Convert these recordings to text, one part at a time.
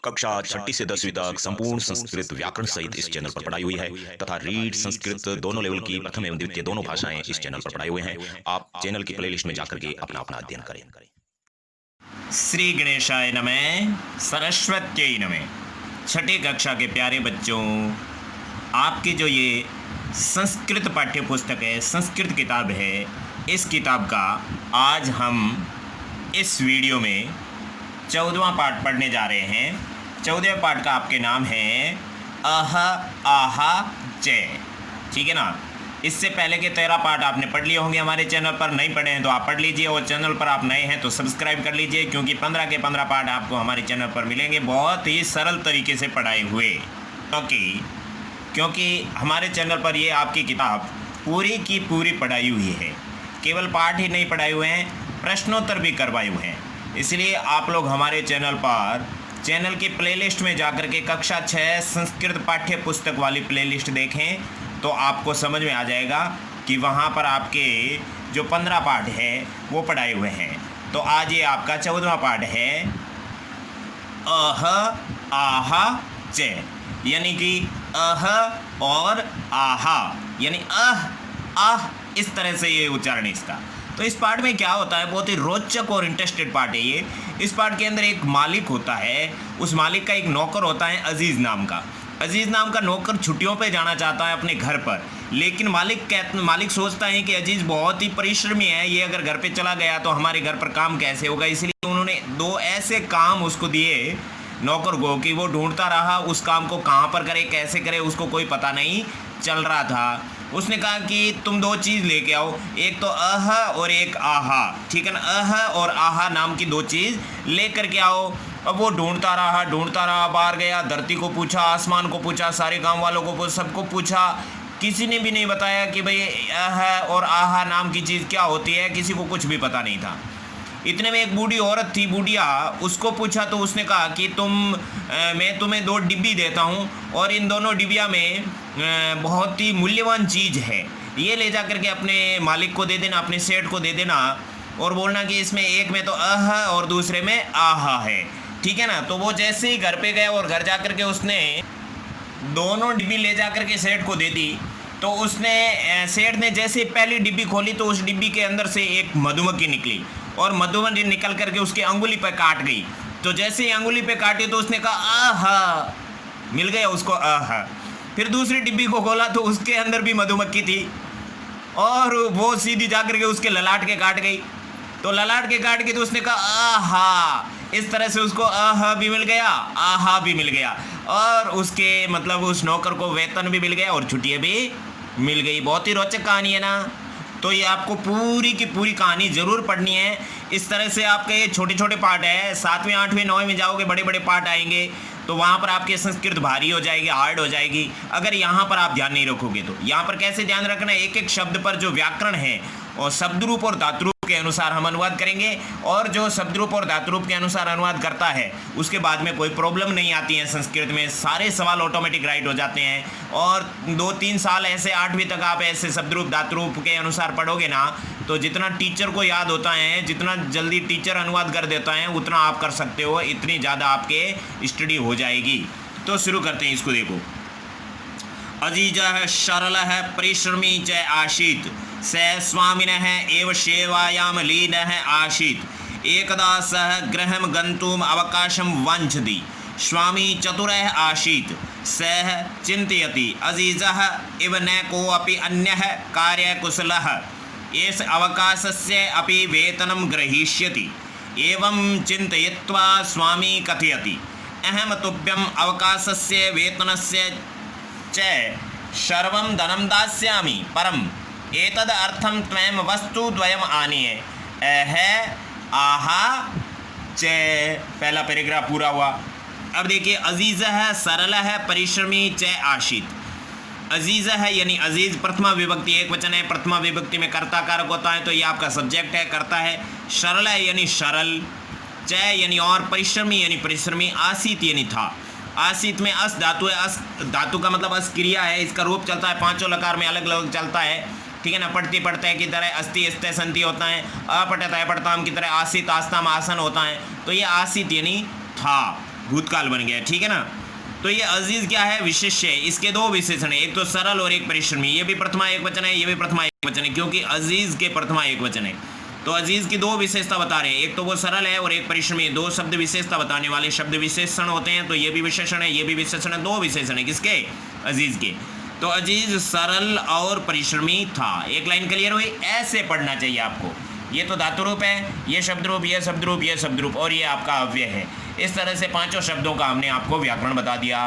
कक्षा 6ठी से 10वीं तक संपूर्ण संस्कृत व्याकरण सहित इस चैनल पर पढ़ाई हुई है तथा रीड संस्कृत दोनों लेवल की प्रथम एवं द्वितीय दोनों भाषाएं इस चैनल पर पढ़ाई हुए हैं। आप चैनल की प्लेलिस्ट में जाकर के अपना अपना अध्ययन करें। श्री गणेशाय नमः, सरस्वत्यै नमः। छठी कक्षा के प्यारे बच्चों, आपकी जो ये संस्कृत पाठ्य पुस्तक है, संस्कृत किताब है, इस किताब का आज हम इस वीडियो में 14वां पाठ पढ़ने जा रहे हैं। 14वें पाठ का आपके नाम है अह आहा जय, ठीक है ना। इससे पहले के 13 पाठ आपने पढ़ लिए होंगे हमारे चैनल पर, नहीं पढ़े हैं तो आप पढ़ लीजिए, और चैनल पर आप नए हैं तो सब्सक्राइब कर लीजिए, क्योंकि 15 के 15 पाठ आपको हमारे चैनल पर मिलेंगे बहुत ही सरल तरीके से पढ़ाए हुए। क्योंकि हमारे चैनल पर ये आपकी किताब पूरी की पूरी पढ़ाई हुई है, केवल पाठ ही नहीं पढ़ाए हुए हैं, प्रश्नोत्तर भी करवाए हुए हैं। इसलिए आप लोग हमारे चैनल पर चैनल की प्लेलिस्ट में जाकर के कक्षा 6 संस्कृत पाठ्य पुस्तक वाली प्लेलिस्ट देखें तो आपको समझ में आ जाएगा कि वहाँ पर आपके जो 15 पाठ है वो पढ़ाए हुए हैं। तो आज ये आपका 14वां पाठ है अह आहा जय, यानी कि अह और आहा, यानी आह इस तरह से ये उच्चारण इसका। तो इस पाठ में क्या होता है, बहुत ही रोचक और इंटरेस्टेड पाठ है ये। इस पाठ के अंदर एक मालिक होता है, उस मालिक का एक नौकर होता है अजीज़ नाम का। अजीज़ नाम का नौकर छुट्टियों पे जाना चाहता है अपने घर पर, लेकिन मालिक सोचता है कि अजीज़ बहुत ही परिश्रमी है, ये अगर घर पे चला गया तो हमारे घर पर काम कैसे होगा। इसलिए उन्होंने 2 ऐसे काम उसको दिए नौकर को कि वो ढूंढता रहा उस काम को कहाँ पर करे, कैसे करे, उसको कोई पता नहीं चल रहा था। उसने कहा कि तुम 2 चीज़ लेके आओ, एक तो अह और एक आहा, ठीक है ना। अह और आहा नाम की 2 चीज़ ले करके आओ। अब वो ढूंढता रहा, बाहर गया, धरती को पूछा, आसमान को पूछा, सारे गांव वालों को सबको पूछा, किसी ने भी नहीं बताया कि भाई अह और आहा नाम की चीज़ क्या होती है, किसी को कुछ भी पता नहीं था। इतने में एक बूढ़ी औरत थी, बूढ़िया, उसको पूछा तो उसने कहा कि मैं तुम्हें 2 डिब्बी देता हूँ और इन दोनों डिबिया में बहुत ही मूल्यवान चीज़ है, ये ले जा करके अपने मालिक को दे देना, अपने सेठ को दे देना, और बोलना कि इसमें एक में तो अह और दूसरे में आहा है, ठीक है ना। तो वो जैसे ही घर पे गए और घर जा करके उसने दोनों डिब्बी ले जा करके सेठ को दे दी, तो उसने सेठ ने जैसे ही पहली डिब्बी खोली तो उस डिब्बी के अंदर से एक मधुमक्खी निकली, और मधुमक्खी निकल करके उसकी अंगुली पर काट गई। तो जैसे ही अंगुली पे काटी तो उसने कहा आहा, मिल गया उसको आहा। फिर दूसरी डिब्बी को खोला तो उसके अंदर भी मधुमक्खी थी, और वो सीधी जा करके उसके ललाट के काट गई। तो ललाट के काट के तो उसने कहा आहा। इस तरह से उसको आहा भी मिल गया, आहा भी मिल गया, और उसके मतलब उस नौकर को वेतन भी मिल गया और छुट्टियाँ भी मिल गई। बहुत ही रोचक कहानी है ना। तो ये आपको पूरी की पूरी कहानी ज़रूर पढ़नी है। इस तरह से आपके ये छोटे छोटे पाठ है, 7वें 8वें 9वें में जाओगे बड़े बड़े पाठ आएंगे, तो वहाँ पर आपकी संस्कृत भारी हो जाएगी, हार्ड हो जाएगी, अगर यहाँ पर आप ध्यान नहीं रखोगे तो। यहाँ पर कैसे ध्यान रखना है, एक एक शब्द पर जो व्याकरण है और शब्द रूप और धातु रूप के अनुसार हम अनुवाद करेंगे, और जो शब्द रूप और धातु रूप के अनुसार अनुवाद करता है उसके बाद में कोई प्रॉब्लम नहीं आती है। संस्कृत में सारे सवाल ऑटोमेटिक राइट हो जाते हैं, और 2-3 साल ऐसे 8वीं तक आप ऐसे शब्द रूप धातु रूप के अनुसार पढ़ोगे ना, तो जितना टीचर को याद होता है, जितना जल्दी टीचर अनुवाद कर देता है, उतना आप कर सकते हो, इतनी ज़्यादा आपके स्टडी हो जाएगी। तो शुरू करते हैं इसको। देखो, अजीज सरल है परिश्रमी च आशीत, स स्वामिन एव सेवायाम लीन आशीत, एकदा सह गृहम गंतुम अवकाशम वंचति, स्वामी चतुर आशीत, सह चिंतयति अजीजः इव न कोऽपि अन्यः कार्यकुशलः, एष अवकाशस्य अपि वेतनं ग्रहीष्यति, एवं चिन्तयित्वा स्वामी कथयति, अहम तुभ्यम अवकाशस्य वेतनस्य च सर्वं धनं दास्यामि, परम एतद अर्थम त्वं वस्तु द्वयम आनीय है आहा च। पहला पैराग्राफ पूरा हुआ। अब देखिए, अजीज है, सरल है, परिश्रमी च आशीत। अजीज है यानी अजीज प्रथमा विभक्ति एक वचन है, प्रथमा विभक्ति में कर्ता कारक होता है, तो ये आपका सब्जेक्ट है, करता है। सरल है यानी सरल, च यानी और, परिश्रमी यानी परिश्रमी, आसीत यानी था। आसीत में अस धातु है, अस धातु का मतलब अस क्रिया है, इसका रूप चलता है 5 लकार में अलग अलग चलता है, ठीक है ना। पढ़ती पढ़ते की तरह अस्ति अस्ते संति होता है, अपठत है पढ़ताम की तरह आसित आस्ताम आसन होता है। तो ये आसित यानी था, भूतकाल बन गया, ठीक है ना। तो ये अजीज क्या है, विशेष्य है। इसके दो विशेषण है, एक तो सरल और एक परिश्रमी। ये भी प्रथमा एक वचन है, ये भी प्रथमा एक वचन है, क्योंकि अजीज के प्रथमा एक वचन है। तो अजीज की दो विशेषता बता रहे हैं, एक तो वो सरल है और एक परिश्रमी। दो शब्द विशेषता बताने वाले शब्द विशेषण होते हैं, तो ये भी विशेषण है, ये भी विशेषण है, दो विशेषण है किसके, अजीज के। तो अजीज सरल और परिश्रमी था। एक लाइन क्लियर हुई, ऐसे पढ़ना चाहिए आपको। ये तो धातु रूप है, ये शब्द रूप, ये शब्द रूप, ये शब्द रूप, और ये आपका अव्यय है। इस तरह से पांचों शब्दों का हमने आपको व्याकरण बता दिया।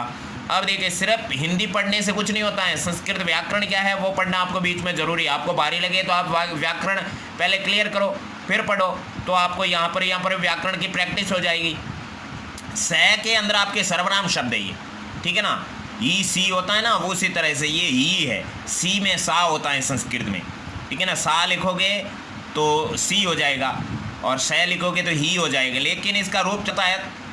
अब देखिए, सिर्फ हिंदी पढ़ने से कुछ नहीं होता है, संस्कृत व्याकरण क्या है वो पढ़ना आपको बीच में जरूरी है। आपको भारी लगे तो आप व्याकरण पहले क्लियर करो, फिर पढ़ो, तो आपको यहाँ पर व्याकरण की प्रैक्टिस हो जाएगी। स के अंदर आपके सर्वनाम शब्द है ये, ठीक है ना। ई सी होता है ना, वो उसी तरह से ये ई है, सी में सा होता है संस्कृत में, ठीक है ना। सा लिखोगे तो सी हो जाएगा और स लिखोगे तो ही हो जाएगा, लेकिन इसका रूप चलता है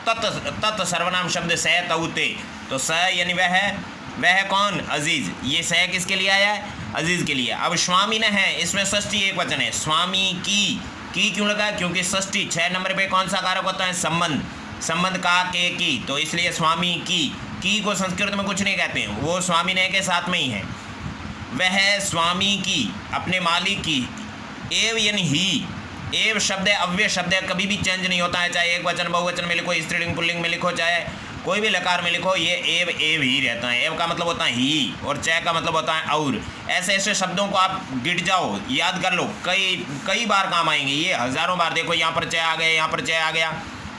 तत् सर्वनाम शब्द स तउते। तो स यानी वह कौन, अजीज। ये स किसके लिए आया है, अजीज के लिए। अब स्वामी न है, इसमें षष्ठी एक वचन है। स्वामी की क्यों लगा, क्योंकि षष्ठी 6 नंबर पे कौन सा कारक होता है, संबंध का के की, तो इसलिए स्वामी की को संस्कृत में कुछ नहीं कहते हैं, वो स्वामी ने के साथ में ही है। वह स्वामी की, अपने मालिक की। एव यानी ही, एव शब्द है, अव्यय शब्द है, कभी भी चेंज नहीं होता है, चाहे एक वचन बहुवचन में लिखो, स्त्रीलिंग पुल्लिंग में लिखो, चाहे कोई भी लकार में लिखो, ये एव ही रहता है। एव का मतलब होता है ही, और च का मतलब होता है और। ऐसे ऐसे शब्दों को आप गिट जाओ, याद कर लो, कई बार काम आएंगे ये, हजारों बार। देखो यहाँ पर च आ गया, यहाँ पर च आ गया,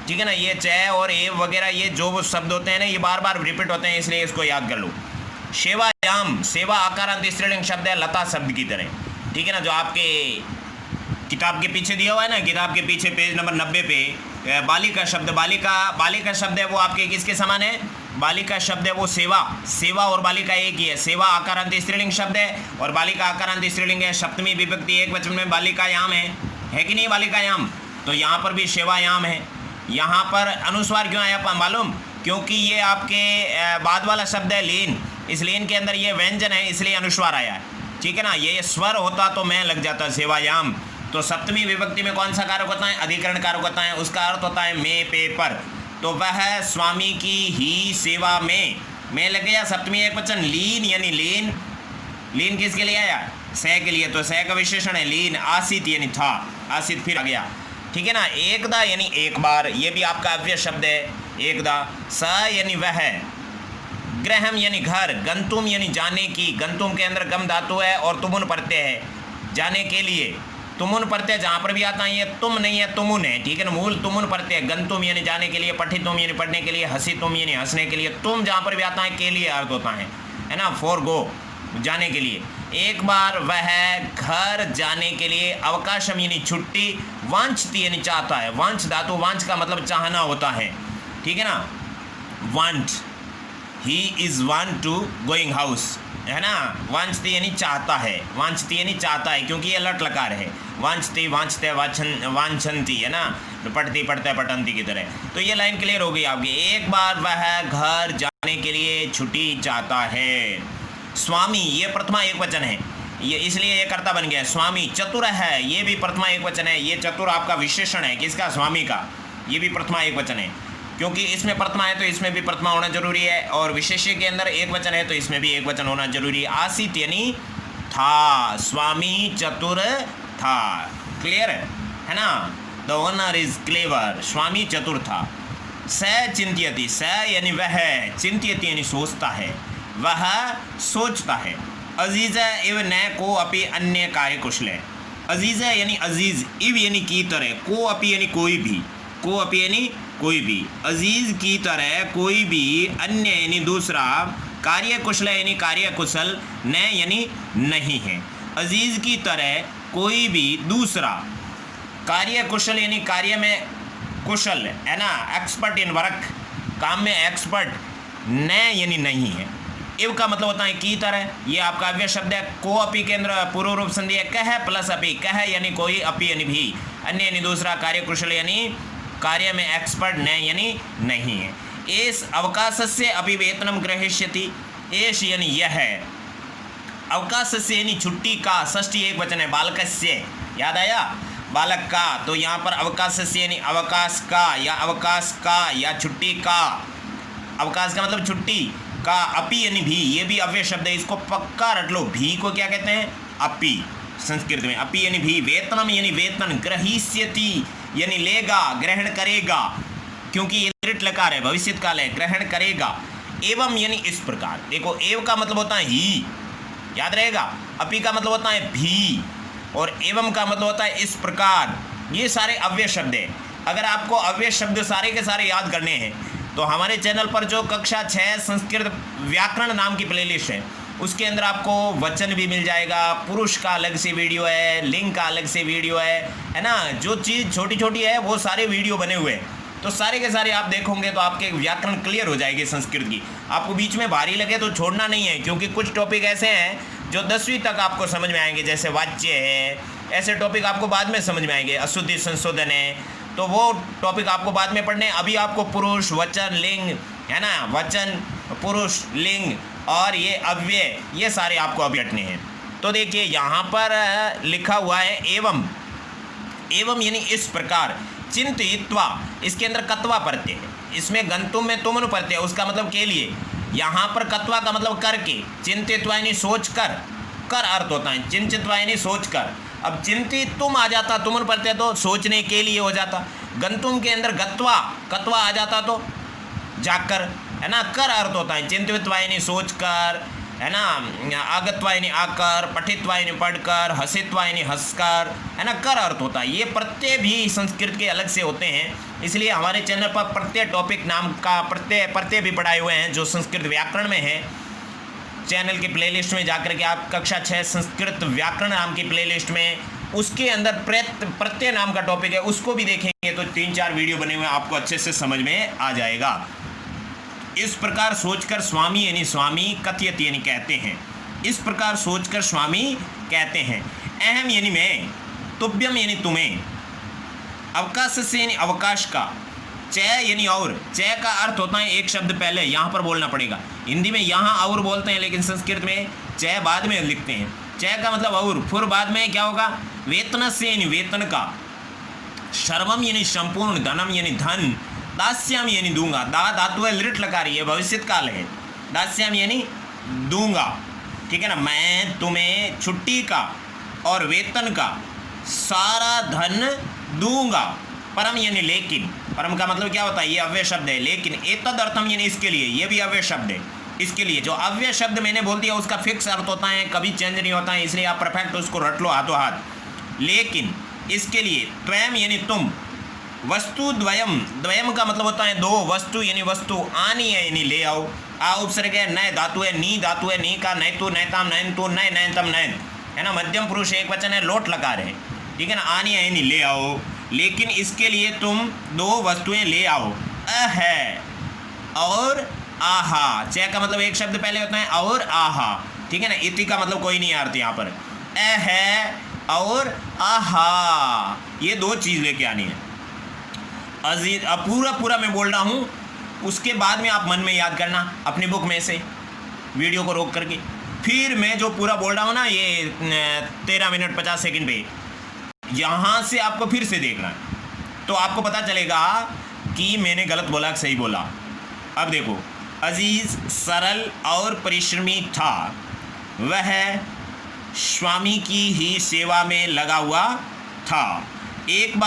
ठीक है ना। ये च और एव वगैरह, ये जो शब्द होते हैं ना, ये बार बार रिपीट होते हैं, इसलिए इसको याद कर लो। सेवायाम, सेवा आकारांत स्त्रीलिंग शब्द है, लता शब्द की तरह, ठीक है ना। जो आपके किताब के पीछे दिया हुआ है ना, किताब के पीछे पेज नंबर 90 पे बालिका शब्द, बालिका शब्द है वो आपके किसके समान है, बालिका शब्द है वो सेवा और बालिका एक ही है। सेवा आकारांत स्त्रीलिंग शब्द है और बालिका आकारांत स्त्रीलिंग है। सप्तमी विभक्ति एक वचन में बालिकायाम है कि नहीं, बालिकायाम। तो यहाँ पर भी सेवायाम है। यहाँ पर अनुस्वार क्यों आया मालूम, क्योंकि ये आपके बाद वाला शब्द है लीन, इस लीन के अंदर ये व्यंजन है, इसलिए अनुस्वार आया है, ठीक है ना। ये स्वर होता तो मैं लग जाता, सेवायाम। तो सप्तमी विभक्ति में कौन सा कारक होता है, अधिकरण कारक होता है, उसका अर्थ होता है में, पे, पर। तो वह स्वामी की ही सेवा में लग गया, सप्तमी एक वचन। लीन यानी लीन किसके लिए आया, स के लिए, तो स का विशेषण है लीन। आसित यानी था, आसित फिर आ गया, ठीक है ना। एकदा यानी एक बार, ये भी आपका अव्यय शब्द है, एकदा। स यानी वह, ग्रहम यानी घर, गंतुम यानी जाने की, गंतुम के अंदर गम धातु है और तुमुन प्रत्यय है, जाने के लिए। तुमुन प्रत्यय जहाँ पर भी आता है ये तुम नहीं है, तुमुन है, ठीक है ना। मूल तुमुन प्रत्यय, गंतुम यानी जाने के लिए, पठितुम यानी पढ़ने के लिए, हसीतुम यानी हंसने के लिए। तुम जहाँ पर भी आता है के लिए अर्थ होता है ना, फॉर गो, जाने के लिए। एक बार वह घर जाने के लिए, अवकाशम यानी छुट्टी, वांछती यानी चाहता है, वांछ धातु, वांछ का मतलब चाहना होता है, ठीक है ना। Want, he is want to going house, है ना। वांछती यानी चाहता है, वांछती यानी चाहता है, क्योंकि ये लट लकार है। वांछती, वांछते, वांछन्ति, है ना, पढ़ती, पढ़ते, पठन्ति की तरह। तो ये लाइन क्लियर हो गई आपकी। एक बार वह घर जाने के लिए छुट्टी चाहता है। स्वामी, ये प्रथमा एक वचन है, ये इसलिए ये कर्ता बन गया है। स्वामी चतुर है, ये भी प्रथमा एक वचन है। ये चतुर आपका विशेषण है, किसका, स्वामी का। ये भी प्रथमा एक वचन है, क्योंकि इसमें प्रथमा है तो इसमें भी प्रथमा होना जरूरी है, और विशेष्य के अंदर एक वचन है तो इसमें भी एक वचन होना जरूरी है। आसित यानी था, स्वामी चतुर था, क्लियर है ना। द ओनर इज क्लेवर, स्वामी चतुर था। स चिंत्यति, स यानी वह, चिंत्यति यानी सोचता है, वह सोचता है। अजीज इव न को अपि अन्य कार्य कुशल है। अजीज यानी अजीज, इव यानी की तरह, को अपि यानी कोई भी, को अपि यानी कोई भी, अजीज की तरह कोई भी, अन्य यानी दूसरा, कार्य कुशल यानी कार्य कुशल, न यानी नहीं है। अजीज की तरह कोई भी दूसरा, कार्य कुशल यानी कार्य में कुशल, है ना, एक्सपर्ट इन वर्क, काम में एक्सपर्ट, न यानी नहीं है। इव का मतलब होता है की तरह, ये आपका अव्यय शब्द है। को अपि के अंदर पूर्व रूप संधि है, कह प्लस अपि, कह यानी कोई, अपि यानी भी, अन्य यानी दूसरा, कार्य कुशल यानी कार्य में एक्सपर्ट, न यानी नहीं है। एस अवकाशस्य अपि वेतनम ग्रहीष्यति, एश यानी यह है, अवकाशस्य यानी छुट्टी का, षष्ठी एक वचन है, बालकस्य, याद आया, बालक का, तो यहाँ पर अवकाश से यानी अवकाश का या छुट्टी का, अवकाश का मतलब छुट्टी का, अपी यानी भी, ये भी अव्यय शब्द है, इसको पक्का रट लो। भी को क्या कहते हैं? अपी, संस्कृत में अपी यानी भी। वेतनम यानी वेतन, ग्रहीष्यति यानी लेगा, ग्रहण करेगा, क्योंकि ये दृढ़ लकार है, भविष्य काल है, ग्रहण करेगा। एवं यानी इस प्रकार, देखो एव का मतलब होता है ही, याद रहेगा। अपी का मतलब होता है भी, और एवं का मतलब होता है इस प्रकार। ये सारे अव्यय शब्द हैं। अगर आपको अव्यय शब्द सारे के सारे याद करने हैं तो हमारे चैनल पर जो कक्षा 6 संस्कृत व्याकरण नाम की प्लेलिस्ट है, उसके अंदर आपको वचन भी मिल जाएगा, पुरुष का अलग से वीडियो है, लिंग का अलग से वीडियो है ना। जो चीज़ छोटी छोटी है वो सारे वीडियो बने हुए हैं, तो सारे के सारे आप देखोगे तो आपके व्याकरण क्लियर हो जाएगी संस्कृत की। आपको बीच में भारी लगे तो छोड़ना नहीं है, क्योंकि कुछ टॉपिक ऐसे हैं जो 10वीं तक आपको समझ में आएंगे, जैसे वाच्य है, ऐसे टॉपिक आपको बाद में समझ में आएंगे। अशुद्धि संशोधन है, तो वो टॉपिक आपको बाद में पढ़ने। अभी आपको पुरुष, वचन, लिंग है ना, वचन, पुरुष, लिंग और ये अव्यय, ये सारे आपको अभी हटने हैं। तो देखिए यहाँ पर लिखा हुआ है एवं, एवं यानी इस प्रकार, चिंतयित्वा, इसके अंदर कत्वा प्रत्यय है, इसमें गंतुम में तुमन प्रत्यय, उसका मतलब के लिए। यहाँ पर कत्वा का मतलब करके, चिंतित्वा यानी सोच कर, कर अर्थ होता है, चिंतित्वा यानी सोच कर। अब चिंतित तुम आ जाता, तुमन प्रत्यय तो सोचने के लिए हो जाता। गंतुम के अंदर गत्वा, कत्वा आ जाता तो जाकर, है ना, कर अर्थ होता है। चिंतित्वा यानी सोच कर, है ना, आगत्वा यानी आकर, पठित्वा यानी पढ़कर, हसित्वा यानी हंसकर, है ना, कर अर्थ होता है। ये प्रत्यय भी संस्कृत के अलग से होते हैं, इसलिए हमारे चैनल पर प्रत्यय टॉपिक नाम का प्रत्यय भी पढ़ाए हुए हैं जो संस्कृत व्याकरण में है। चैनल की प्लेलिस्ट में जाकर के आप कक्षा 6 संस्कृत व्याकरण नाम की प्लेलिस्ट में, उसके अंदर प्रत्यय नाम का टॉपिक है, उसको भी देखेंगे तो 3-4 वीडियो बने हुए हैं, आपको अच्छे से समझ में आ जाएगा। इस प्रकार सोचकर स्वामी यानी स्वामी, कथयत यानी कहते हैं, इस प्रकार सोचकर स्वामी कहते हैं। अहम यानी मैं, तुभ्यम यानी तुम्हें, अवकाश से यानी अवकाश का, चय यानी और, चय का अर्थ होता है एक शब्द पहले यहाँ पर बोलना पड़ेगा। हिंदी में यहाँ और बोलते हैं, लेकिन संस्कृत में चय बाद में लिखते हैं। चय का मतलब और, फिर बाद में क्या होगा? वेतन से यानी वेतन का, सर्वम यानी संपूर्ण, धनम यानी धन, दास्याम यानी दूंगा, दा धातु है लृट लकार, ये भविष्य काल है, दास्याम यानी दूंगा, ठीक है ना। मैं तुम्हें छुट्टी का और वेतन का सारा धन दूंगा। परम यानी लेकिन, परम का मतलब क्या होता है? ये अव्यय शब्द है। लेकिन एतद अर्थम यानी इसके लिए, ये भी अव्यय शब्द है। इसके लिए जो अव्यय शब्द मैंने बोल दिया उसका फिक्स अर्थ होता है, कभी चेंज नहीं होता है, इसलिए आप परफेक्ट उसको रट लो हाथों हाथ। लेकिन इसके लिए त्वयम यानी तुम, वस्तु द्वयम, द्वयम का मतलब होता है दो, वस्तु यानी वस्तु, आनी है यानी ले आओ, आ उपसर्ग है, नय धातु है, नी धातु है, नी का नैतु, नैताम, नयनतु, नय नयनतम, नयन, है ना, मध्यम पुरुष एक वचन है, लोट लकार है, ठीक है ना। आनी है यानी ले आओ, लेकिन इसके लिए तुम दो वस्तुएं ले आओ। है और आहा, चय का मतलब एक शब्द पहले होता है और आहा, ठीक है ना। इति का मतलब कोई नहीं आती यहाँ पर। है और आहा, ये दो चीज़ लेके आनी है। अजीज, अब पूरा मैं बोल रहा हूँ, उसके बाद में आप मन में याद करना अपनी बुक में से, वीडियो को रोक करके। फिर मैं जो पूरा बोल रहा हूँ ना, ये 13 मिनट 50 सेकंड पे, यहाँ से आपको फिर से देखना है, तो आपको पता चलेगा कि मैंने गलत बोला कि सही बोला। अब देखो, अजीज सरल और परिश्रमी था, वह स्वामी की ही सेवा में लगा हुआ था। एक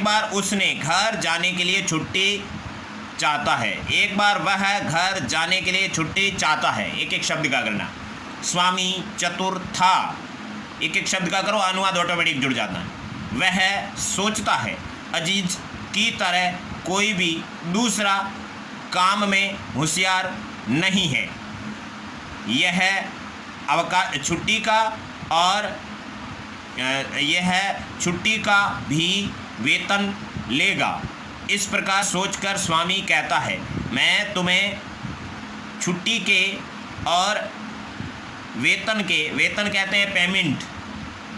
बार उसने घर जाने के लिए छुट्टी चाहता है। एक बार वह घर जाने के लिए छुट्टी चाहता है। एक एक शब्द का करना। स्वामी, चतुर, था, एक एक शब्द का करो, अनुवाद ऑटोमेटिक जुड़ जाता है। वह सोचता है अजीज की तरह कोई भी दूसरा काम में होशियार नहीं है। यह छुट्टी का और यह छुट्टी का भी वेतन लेगा। इस प्रकार सोचकर स्वामी कहता है, मैं तुम्हें छुट्टी के और वेतन के, वेतन कहते हैं पेमेंट,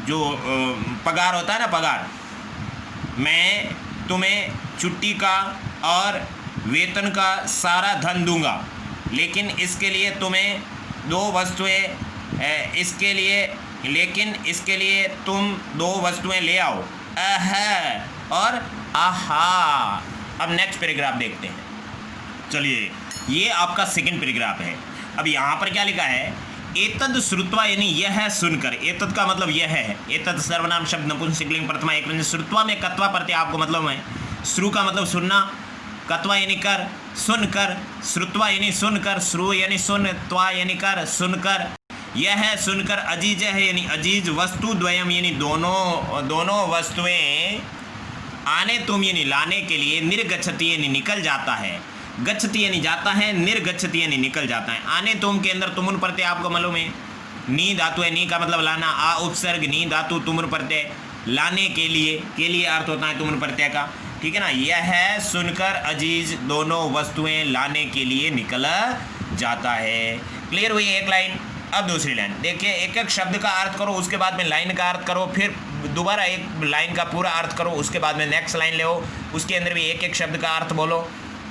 जो पगार होता है ना, पगार, मैं तुम्हें छुट्टी का और वेतन का सारा धन दूंगा, लेकिन इसके लिए तुम्हें दो वस्तुएं, इसके लिए लेकिन इसके लिए तुम दो वस्तुएं ले आओ, अह और आहा। अब नेक्स्ट पैराग्राफ देखते हैं। चलिए, ये आपका सेकंड पैराग्राफ है। अब यहाँ पर क्या लिखा है, एतद श्रुत्वा यानी यह सुनकर, एतद का मतलब यह है, एतद सर्वनाम शब्द नपुंसकलिंग प्रथमा एक वचन, श्रुत्वा में कत्वा प्रत्यय आपको मतलब है, श्रु का मतलब सुनना, कत्वा यानी कर, सुनकर, श्रुत्वा यानी सुनकर, श्रु यानी सुन, त्वा यानी कर, सुनकर, यह सुनकर, अजीज है यानी अजीज, वस्तु द्वयम यानी दोनों वस्तुएं, आने तुम यानी लाने के लिए, निर्गच्छति यानी निकल जाता है, गच्छति यानी जाता है, निर्गच्छति यानी निकल जाता है। आने तुम के अंदर तुमुन प्रत्यय आपको मालूम है, नी धातु है, नी का मतलब लाना, आ उपसर्ग, नी धातु, तुमुन प्रत्यय, लाने के लिए अर्थ होता है तुमुन प्रत्यय का, ठीक है ना। यह सुनकर अजीज दोनों वस्तुएं लाने के लिए निकल जाता है। क्लियर हुई एक लाइन। अब दूसरी लाइन देखिए, एक एक शब्द का अर्थ करो, उसके बाद में लाइन का अर्थ करो, फिर दोबारा एक लाइन का पूरा अर्थ करो, उसके बाद में नेक्स्ट लाइन ले, उसके अंदर भी एक एक शब्द का अर्थ बोलो,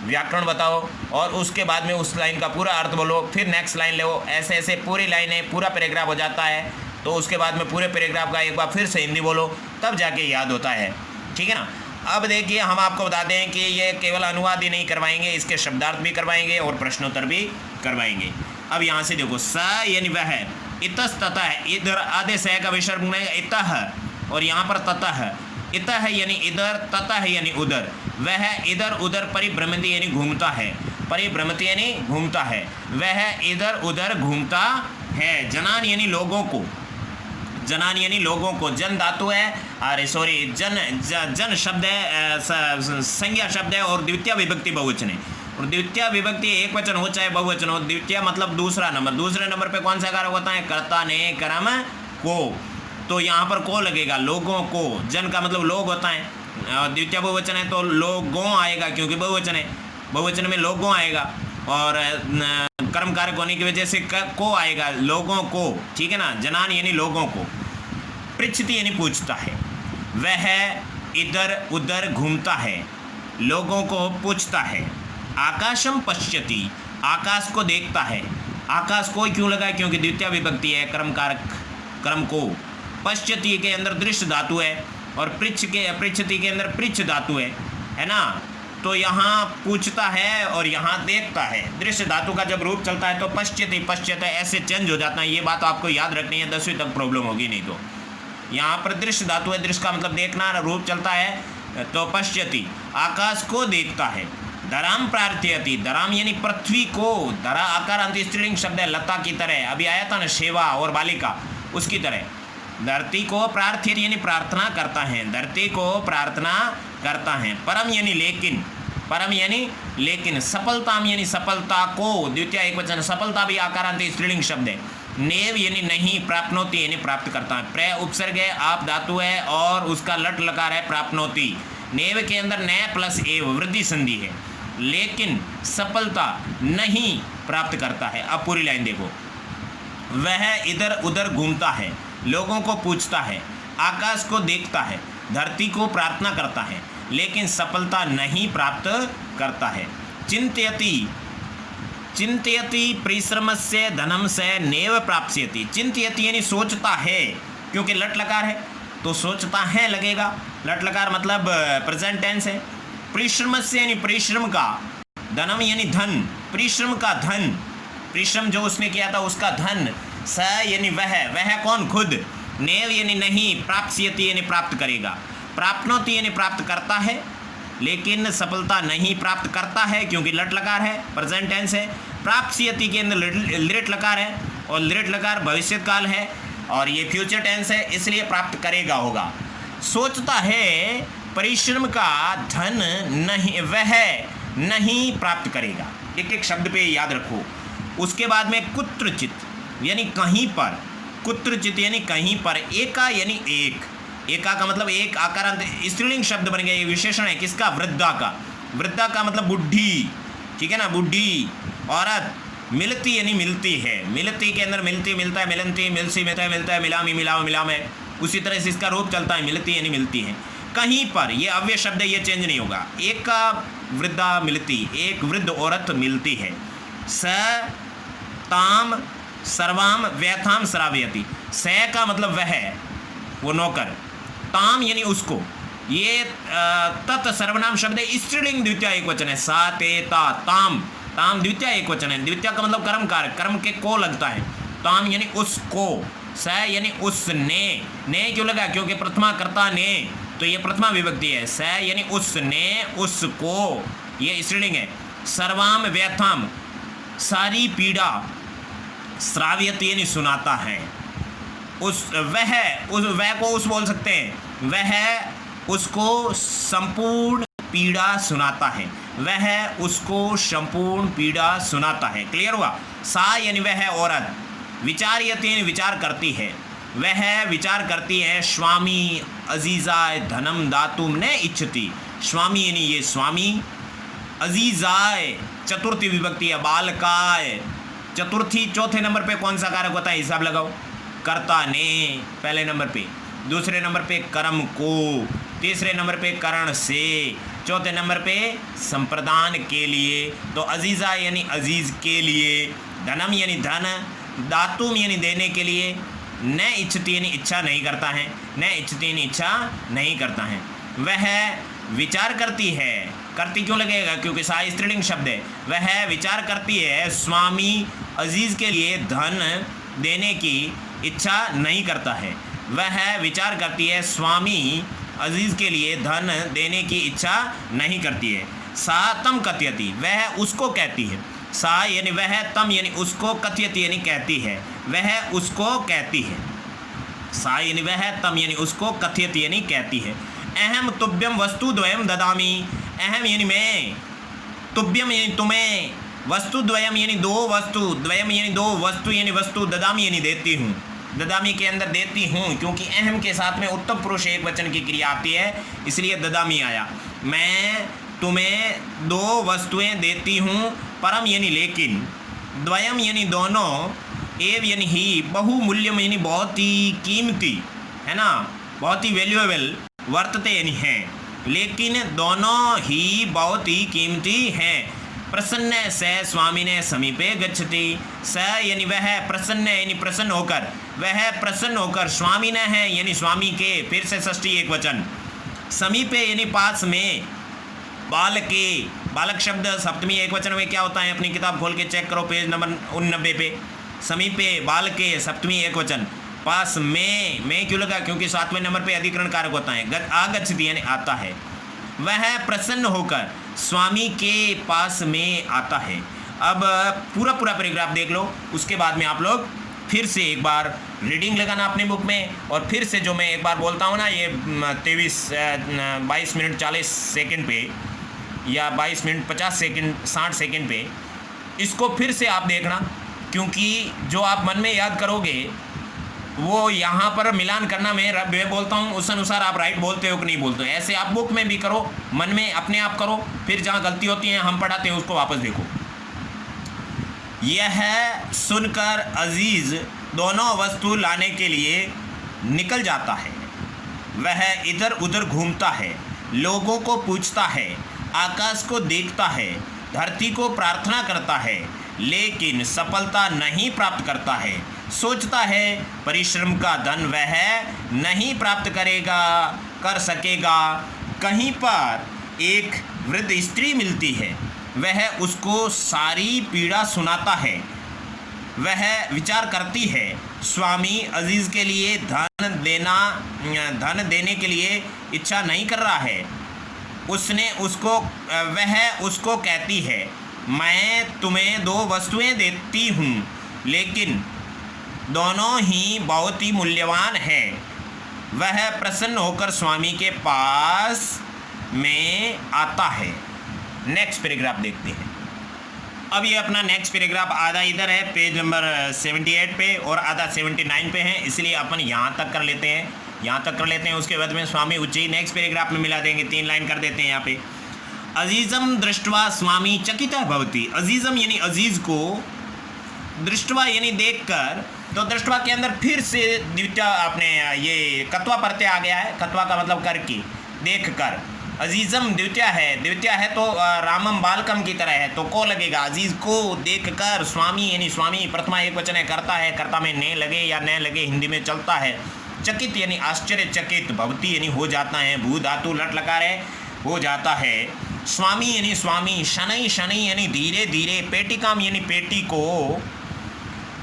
व्याकरण बताओ, और उसके बाद में उस लाइन का पूरा अर्थ बोलो, फिर नेक्स्ट लाइन ले, ऐसे ऐसे पूरी लाइनें, पूरा पैराग्राफ हो जाता है। तो उसके बाद में पूरे पैराग्राफ का एक बार फिर से हिंदी बोलो, तब जाके याद होता है, ठीक है ना। अब देखिए, हम आपको बताते हैं कि ये केवल अनुवाद ही नहीं करवाएंगे, इसके शब्दार्थ भी करवाएंगे और प्रश्नोत्तर भी करवाएंगे। अब यहाँ से देखो, स यानी वह, इतस ततः है, इधर आधे स का विसर्ग में इतः, और यहाँ पर ततः, इतः यानी इधर, ततः यानी उधर, वह इधर उधर परिभ्रमति यानी घूमता है, परिभ्रमति यानी घूमता है, वह इधर उधर घूमता है। जनान यानी लोगों को, जनान यानी लोगों को, जन धातु है, अरे सॉरी, जन शब्द है, संज्ञा शब्द है, और द्वितीय विभक्ति बहुवचन है। और द्वितीय विभक्ति एक वचन हो चाहे बहुवचन हो, द्वितीय मतलब दूसरा नंबर, दूसरे नंबर पे कौन सा कारक होता है, कर्ता ने कर्म को, तो यहाँ पर को लगेगा, लोगों को, जन का मतलब लोग होता है, द्वितीय बहुवचन है तो लोगों आएगा, क्योंकि बहुवचन है, बहुवचन में लोगों आएगा, और कर्म कारक होने की वजह से को आएगा, लोगों को, ठीक है ना। जनान यानी लोगों को, पृच्छति यानी पूछता है, वह इधर उधर घूमता है, लोगों को पूछता है। आकाशम पश्यति, आकाश को देखता है, आकाश को क्यों लगा, क्योंकि द्वितीय विभक्ति है, कर्म कारक, कर्म को। पश्यति के अंदर दृश्य धातु है, और पृच्छति के अंदर पृच्छ धातु है ना। तो यहाँ पूछता है और यहाँ देखता है। दृश्य धातु का जब रूप चलता है तो पश्यति, पश्यत ऐसे चेंज हो जाता है, ये बात आपको याद रखनी है, 10वीं तक प्रॉब्लम होगी नहीं तो। यहाँ पर दृश्य धातु है, दृश्य का मतलब देखना, रूप चलता है तो पश्यति, आकाश को देखता है। धराम प्रार्थयति, धराम यानी पृथ्वी को, धरा आकार अंत स्त्रीलिंग शब्द है, लता की तरह, अभी आया था ना सेवा और बालिका, उसकी तरह। धरती को प्रार्थित यानी प्रार्थना करता है, धरती को प्रार्थना करता है। परम यानी लेकिन, परम यानी लेकिन। सफलताम यानी सफलता को, द्वितीय एक वचन, सफलता भी आकारांत स्त्रीलिंग शब्द है। नेव यानी नहीं, प्राप्नोति यानी प्राप्त करता है। प्र उपसर्ग है, आप धातु है, और उसका लट लकार है प्राप्नोति। नेव के अंदर न प्लस एव वृद्धि संधि है, लेकिन सफलता नहीं प्राप्त करता है। अब पूरी लाइन देखो, वह इधर उधर घूमता है, लोगों को पूछता है, आकाश को देखता है, धरती को प्रार्थना करता है, लेकिन सफलता नहीं प्राप्त करता है। चिंतयति, चिंतयति परिश्रम से धनम से नेव प्राप्स्यति। चिंतयति यानी सोचता है, क्योंकि लट लकार है तो सोचता है लगेगा, लट लकार मतलब प्रेजेंट टेंस है। परिश्रम से यानी परिश्रम का, धनम यानी धन, परिश्रम का धन, परिश्रम जो उसने किया था उसका धन। स यानी वह कौन, खुद। नेव यानी नहीं, प्राप्स्यति यानी प्राप्त करेगा, प्राप्नोति यानी प्राप्त करता है, लेकिन सफलता नहीं प्राप्त करता है, क्योंकि लट लकार है, प्रेजेंट टेंस है। प्राप्स्यति के अंदर लिट लकार है, और लिट लकार भविष्य काल है, और ये फ्यूचर टेंस है, इसलिए प्राप्त करेगा होगा। सोचता है, परिश्रम का धन नहीं, वह नहीं प्राप्त करेगा। एक एक शब्द पे याद रखो। उसके बाद में कुत्रचित यानी कहीं पर, कुत्रचित यानी कहीं पर। एका यानी एक, एका का मतलब एक, आकारांत स्त्रीलिंग शब्द बन गया, ये विशेषण है किसका, वृद्धा का। वृद्धा का मतलब बुढ़ी, ठीक है ना, बुढ़ी औरत। मिलती यानी मिलती है, मिलती के अंदर मिलती, मिलता है, मिलनती, मिलसी, मिलता है, मिलामी, मिलाओ, मिलाम है, उसी तरह से इसका रूप चलता है, मिलती यानी मिलती है। कहीं पर, ये अव्यय शब्द है, ये चेंज नहीं होगा। एक का वृद्धा मिलती, एक वृद्ध औरत मिलती है। स ताम सर्वाम व्यथाम श्रावयति, स का मतलब वह, वो नौकर, ताम यानी उसको, ये तत् सर्वनाम शब्द है, स्त्रीलिंग द्वितीय एक वचन है, सा ते ता, ताम, ताम द्वितीय एक वचन है, द्वितीय का मतलब कर्म कारक, कर्म के को लगता है, ताम यानी उसको, स यानी उसने, ने क्यों लगा, क्योंकि प्रथमा कर्ता ने, तो ये प्रथमा विभक्ति है, स यानी उसने, उसको, ये स्त्रीलिंग है, सर्वाम व्यथाम, सारी पीड़ा, श्राव्यत यानी सुनाता है, उस वह को उस बोल सकते हैं, वह उसको संपूर्ण पीड़ा सुनाता है, वह उसको संपूर्ण पीड़ा सुनाता है। क्लियर हुआ। सा यानी वह औरत, विचार्यते यानी विचार करती है, वह विचार करती है, स्वामी अजीजाय धनम दातुम न इच्छति, स्वामी यानी ये स्वामी, अजीजाय चतुर्थी विभक्ति है, बालकाय चतुर्थी, चौथे नंबर पे कौन सा कारक होता है, हिसाब लगाओ, कर्ता ने पहले नंबर पे, दूसरे नंबर पे कर्म को, तीसरे नंबर पे करण से, चौथे नंबर पे संप्रदान के लिए, तो अजीज़ा यानी अजीज़ के लिए, धनम यानी धन, दातुम यानी देने के लिए, न इच्छति यानी इच्छा नहीं करता है, न इच्छति यानी इच्छा नहीं करता है, वह विचार करती है, करती क्यों लगेगा, क्योंकि सा स्त्रीलिंग शब्द है, वह विचार करती है, स्वामी अजीज़ के लिए धन देने की इच्छा नहीं करता है, वह विचार करती है, स्वामी अजीज़ के लिए धन देने की इच्छा नहीं करती है। सा तम कथयति, वह उसको कहती है, सा यानी वह, तम यानी उसको, कथयति यानी कहती है, वह उसको कहती है, सा यानी वह, तम यानी उसको, कथयति यानी कहती है। अहम तुभ्यम वस्तु द्वयम ददामी, अहम यानी मैं, तुभ्यम यानी तुम्हें, वस्तु द्वयम यानी दो वस्तु, द्वयम यानी दो, वस्तु यानी वस्तु, ददामी यानी देती हूँ, ददामी के अंदर देती हूँ, क्योंकि अहम के साथ में उत्तम पुरुष एक वचन की क्रिया आती है, इसलिए ददामी आया। मैं तुम्हें दो वस्तुएं देती हूँ, परम यानी लेकिन, द्वयम यानी दोनों, एव यानी ही, बहुमूल्यम यानी बहुत ही कीमती, है ना, बहुत ही वैल्यूएबल, वर्तते यानी हैं, लेकिन दोनों ही बहुत ही कीमती हैं। प्रसन्न स स्वामी ने समीपे गच्छति, स यानी वह, प्रसन्न यानी प्रसन्न होकर, वह प्रसन्न होकर, स्वामी न है यानी स्वामी के, फिर से षष्ठी एक वचन, समीपे यानी पास में, बालके, बालक शब्द सप्तमी एक वचन में क्या होता है, अपनी किताब खोल के चेक करो पेज नंबर 89 पे, समीपे बालके सप्तमी एक वचन, पास में क्यों लगा, क्योंकि 7वें नंबर पे अधिकरण कारक होता है, आगच्छति यानी आता है, वह प्रसन्न होकर स्वामी के पास में आता है। अब पूरा पैराग्राफ देख लो, उसके बाद में आप लोग फिर से एक बार रीडिंग लगाना अपने बुक में, और फिर से जो मैं एक बार बोलता हूँ ना, ये 22 मिनट 40 सेकंड पे, या 22 मिनट 50 सेकंड 60 सेकंड पे, इसको फिर से आप देखना, क्योंकि जो आप मन में याद करोगे वो यहाँ पर मिलान करना मैं बोलता हूँ उस अनुसार आप राइट बोलते हो कि नहीं बोलते हो, ऐसे आप बुक में भी करो, मन में अपने आप करो, फिर जहाँ गलती होती है हम पढ़ाते हैं उसको वापस देखो। यह सुनकर अजीज़ दोनों वस्तु लाने के लिए निकल जाता है, वह इधर उधर घूमता है, लोगों को पूछता है, आकाश को देखता है, धरती को प्रार्थना करता है, लेकिन सफलता नहीं प्राप्त करता है, सोचता है परिश्रम का धन वह नहीं प्राप्त कर सकेगा। कहीं पर एक वृद्ध स्त्री मिलती है, वह उसको सारी पीड़ा सुनाता है, वह विचार करती है, स्वामी अजीज़ के लिए धन देने के लिए इच्छा नहीं कर रहा है, वह उसको कहती है, मैं तुम्हें दो वस्तुएं देती हूँ, लेकिन दोनों ही बहुत ही मूल्यवान हैं। वह प्रसन्न होकर स्वामी के पास में आता है। नेक्स्ट पैराग्राफ देखते हैं। अब ये अपना नेक्स्ट पैराग्राफ आधा इधर है पेज नंबर 78 पे और आधा 79 पे है, इसलिए अपन यहाँ तक कर लेते हैं, उसके बाद में स्वामी उच्ची नेक्स्ट पैराग्राफ में मिला देंगे, 3 लाइन कर देते हैं यहाँ पे। अजीज़म दृष्टवा स्वामी चकितः भवति, अजीज़म यानी अजीज़ को, दृष्टवा यानी देखकर, तो दृष्टवा के अंदर फिर से द्वितीय आपने ये कत्वा प्रत्यय आ गया है, कत्वा का मतलब करके, देख कर, अजीजम द्वितीय है तो रामम बालकम की तरह है, तो को लगेगा। अजीज को देखकर स्वामी यानी स्वामी प्रथमा एक वचन है, करता है, कर्ता में ने लगे या न लगे हिंदी में चलता है। चकित यानी आश्चर्यचकित, भवती यानी हो जाता है, भू धातु लट लकार है, हो जाता है। स्वामी यानी स्वामी, शनै शनै यानी धीरे धीरे, पेटिकाम यानी पेटी को,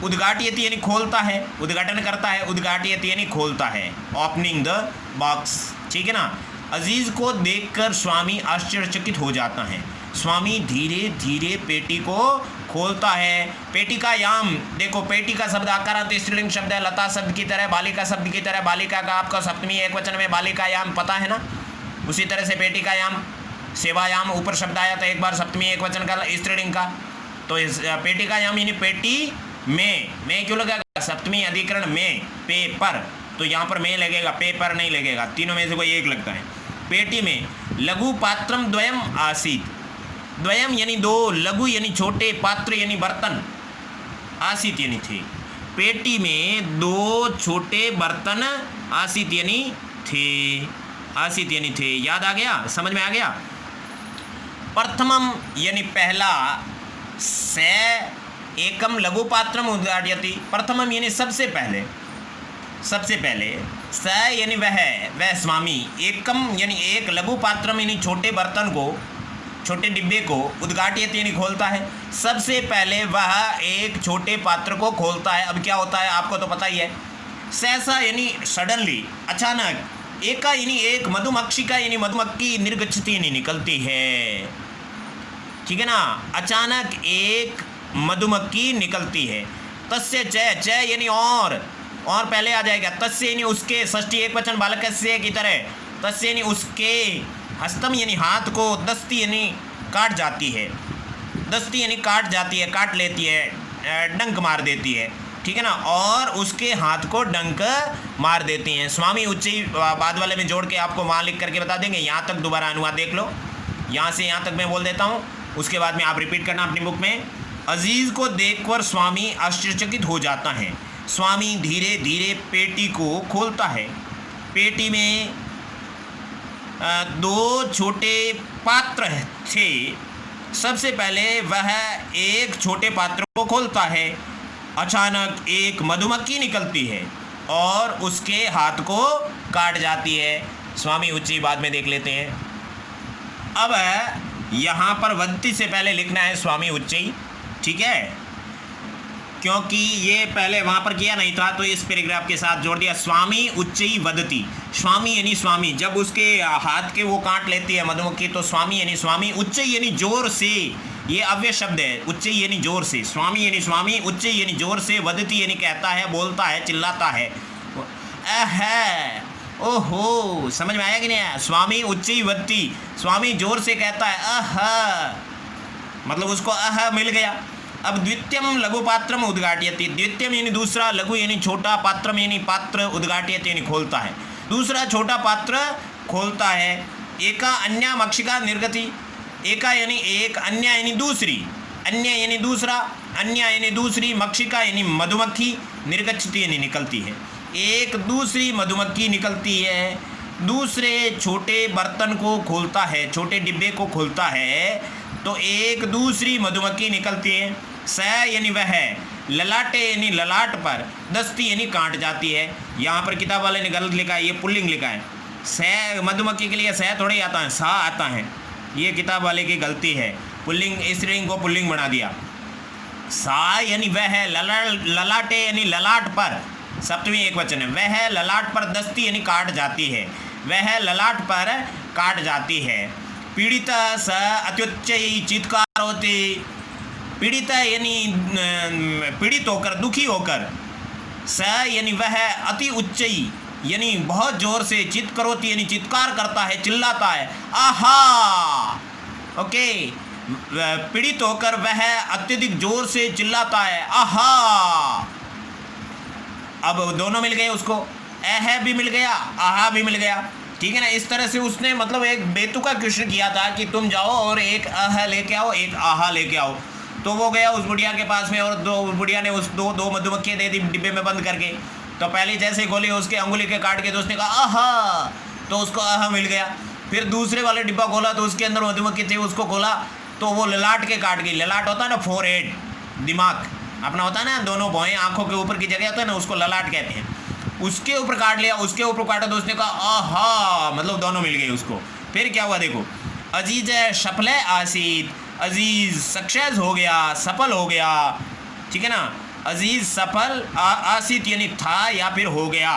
उद्घाटयति यानी खोलता है, उद्घाटन करता है, उद्घाटयति यानी खोलता है, ओपनिंग द बॉक्स, ठीक है ना। अजीज को देखकर स्वामी आश्चर्यचकित हो जाता है, स्वामी धीरे धीरे पेटी को खोलता है। पेटिका याम, देखो पेटिका शब्द आकारांत स्त्रीलिंग शब्द है, लता शब्द की तरह, बालिका शब्द की तरह, बालिका का आपका सप्तमी एक वचन में बालिका याम पता है ना। उसी तरह से पेटिका याम, सेवायाम ऊपर शब्द आया था एक बार सप्तमी एक वचन का स्त्रीलिंग का, तो इस पेटिका याम यानी पेटी में क्यों लगेगा, सप्तमी अधिकरण में, पे पर, तो यहाँ पर में लगेगा, पे पर नहीं लगेगा, तीनों में से कोई एक लगता है। पेटी में लघु पात्रम द्वयम आसीत, द्वयम यानी दो, लघु यानी छोटे, पात्र यानी बर्तन, आसीत यानी थे। पेटी में दो छोटे बर्तन आसीत यानी थे, आसीत यानी थे। याद आ गया, समझ में आ गया। प्रथमम यानी पहला, से एकम लघु पात्रम उद्घाटयति, प्रथमम यानी सबसे पहले, सबसे पहले। स यानी वह स्वामी, एकम यानी एक, लघु पात्रम यानी छोटे बर्तन को, छोटे डिब्बे को, उद्घाटयति यानी खोलता है। सबसे पहले वह एक छोटे पात्र को खोलता है। अब क्या होता है आपको तो पता ही है। सहसा यानी सडनली, अचानक। एका यानी एक, मधुमक्षिका यानी मधुमक्खी, निर्गच्छति यानी निकलती है, ठीक है ना। अचानक एक मधुमक्खी निकलती है। तस्य च यानी और पहले आ जाएगा। तस्य यानी उसके, षष्ठी एक वचन बालकस्य की तरह, तस्य यानी उसके, हस्तम यानी हाथ को, दस्ती यानी काट जाती है, दस्ती यानी काट जाती है, काट लेती है, डंक मार देती है, ठीक है ना। और उसके हाथ को डंक मार देती हैं। स्वामी उच्ची बाद वाले में जोड़ के आपको वहाँ लिख करके बता देंगे। यहाँ तक दोबारा अनुवाद देख लो, यहाँ से यहाँ तक मैं बोल देता हूँ, उसके बाद में आप रिपीट करना अपनी बुक में। अजीज को देखकर स्वामी आश्चर्यचकित हो जाता है, स्वामी धीरे धीरे पेटी को खोलता है। पेटी में दो छोटे पात्र थे। सबसे पहले वह एक छोटे पात्र को खोलता है। अचानक एक मधुमक्खी निकलती है और उसके हाथ को काट जाती है। स्वामी उच्ची बाद में देख लेते हैं। अब यहाँ पर वदती से पहले लिखना है स्वामी उच्ची, ठीक है, क्योंकि ये पहले वहाँ पर किया नहीं था तो इस पैराग्राफ के साथ जोड़ दिया। स्वामी उच्चई वदती, स्वामी यानी स्वामी, जब उसके हाथ के वो काट लेती है मधुमक्खी तो स्वामी यानी स्वामी, उच्चई यानी जोर से, ये अव्यय शब्द है, उच्चई यानी जोर से, स्वामी यानी स्वामी, उच्चई यानी जोर से, वदती यानी कहता है, बोलता है, चिल्लाता है। है ओहो, समझ में आया कि नहीं? स्वामी उच्चई वदती, स्वामी जोर से कहता है, मतलब उसको मिल गया। अब द्वितीयम लघु पात्रम उद्घाटयति, द्वितीयम यानी दूसरा, लघु यानी छोटा, पात्रम यानी पात्र, उद्घाटयति यानी खोलता है, दूसरा छोटा पात्र खोलता है। एका अन्या मक्षिका निर्गति, एका यानी एक, अन्य यानी दूसरी, अन्य यानी दूसरा, अन्य यानी दूसरी, मक्षिका यानी मधुमक्खी, निर्गच्छति यानी निकलती है। एक दूसरी मधुमक्खी निकलती है, दूसरे छोटे बर्तन को खोलता है, छोटे डिब्बे को खोलता है, तो एक दूसरी मधुमक्खी निकलती है। स यानी वह, ललाटे यानी ललाट पर, दस्ती यानी काट जाती है। यहाँ पर किताब वाले ने गलत लिखा है, ये पुल्लिंग लिखा है। स मधुमक्खी के लिए स थोड़े आता है, सा आता है, ये किताब वाले की गलती है, पुल्लिंग स्त्रीलिंग को पुल्लिंग बना दिया। सा यानी वह, ललाटे यानी ललाट पर, सप्तमी एक वचन है, वह ललाट पर, दस्ती यानी काट जाती है, वह ललाट पर काट जाती है। पीड़ित स अत्युच्चई चित्कार होती, पीड़ित यानी पीड़ित होकर, दुखी होकर, स यानी वह, अति उच्चई यानी बहुत जोर से, चित करोती यानी चित्कार करता है, चिल्लाता है, आहा, ओके, पीड़ित होकर वह अत्यधिक जोर से चिल्लाता है, आहा। अब दोनों मिल गए उसको, अह भी मिल गया, आहा भी मिल गया, ठीक है ना। इस तरह से उसने मतलब एक बेतुका क्वेश्चन किया था कि तुम जाओ और एक अह लेके आओ, एक आहा लेके आओ। तो वो गया उस बुढ़िया के पास में और बुढ़िया ने उस दो मधुमक्खियाँ दे दी डिब्बे में बंद करके। तो पहले जैसे गोली उसके अंगुली के काट के तो उसने कहा आहा, तो उसको आहा मिल गया। फिर दूसरे वाले डिब्बा खोला तो उसके अंदर मधुमक्खी थी, उसको खोला तो वो ललाट के काट गई। ललाट होता है ना, फोरहेड, दिमाग अपना होता है ना, दोनों भौहें आंखों के ऊपर की जगह होता है ना, उसको ललाट कहते हैं। उसके ऊपर काट लिया, उसके ऊपर काटा तो उसने कहा आहा, मतलब दोनों मिल गए उसको। फिर क्या हुआ देखो, अजीज शफल आसीत, अजीज सक्सेस हो गया, सफल हो गया, ठीक है ना। अजीज सफल आसीत यानी था या फिर हो गया।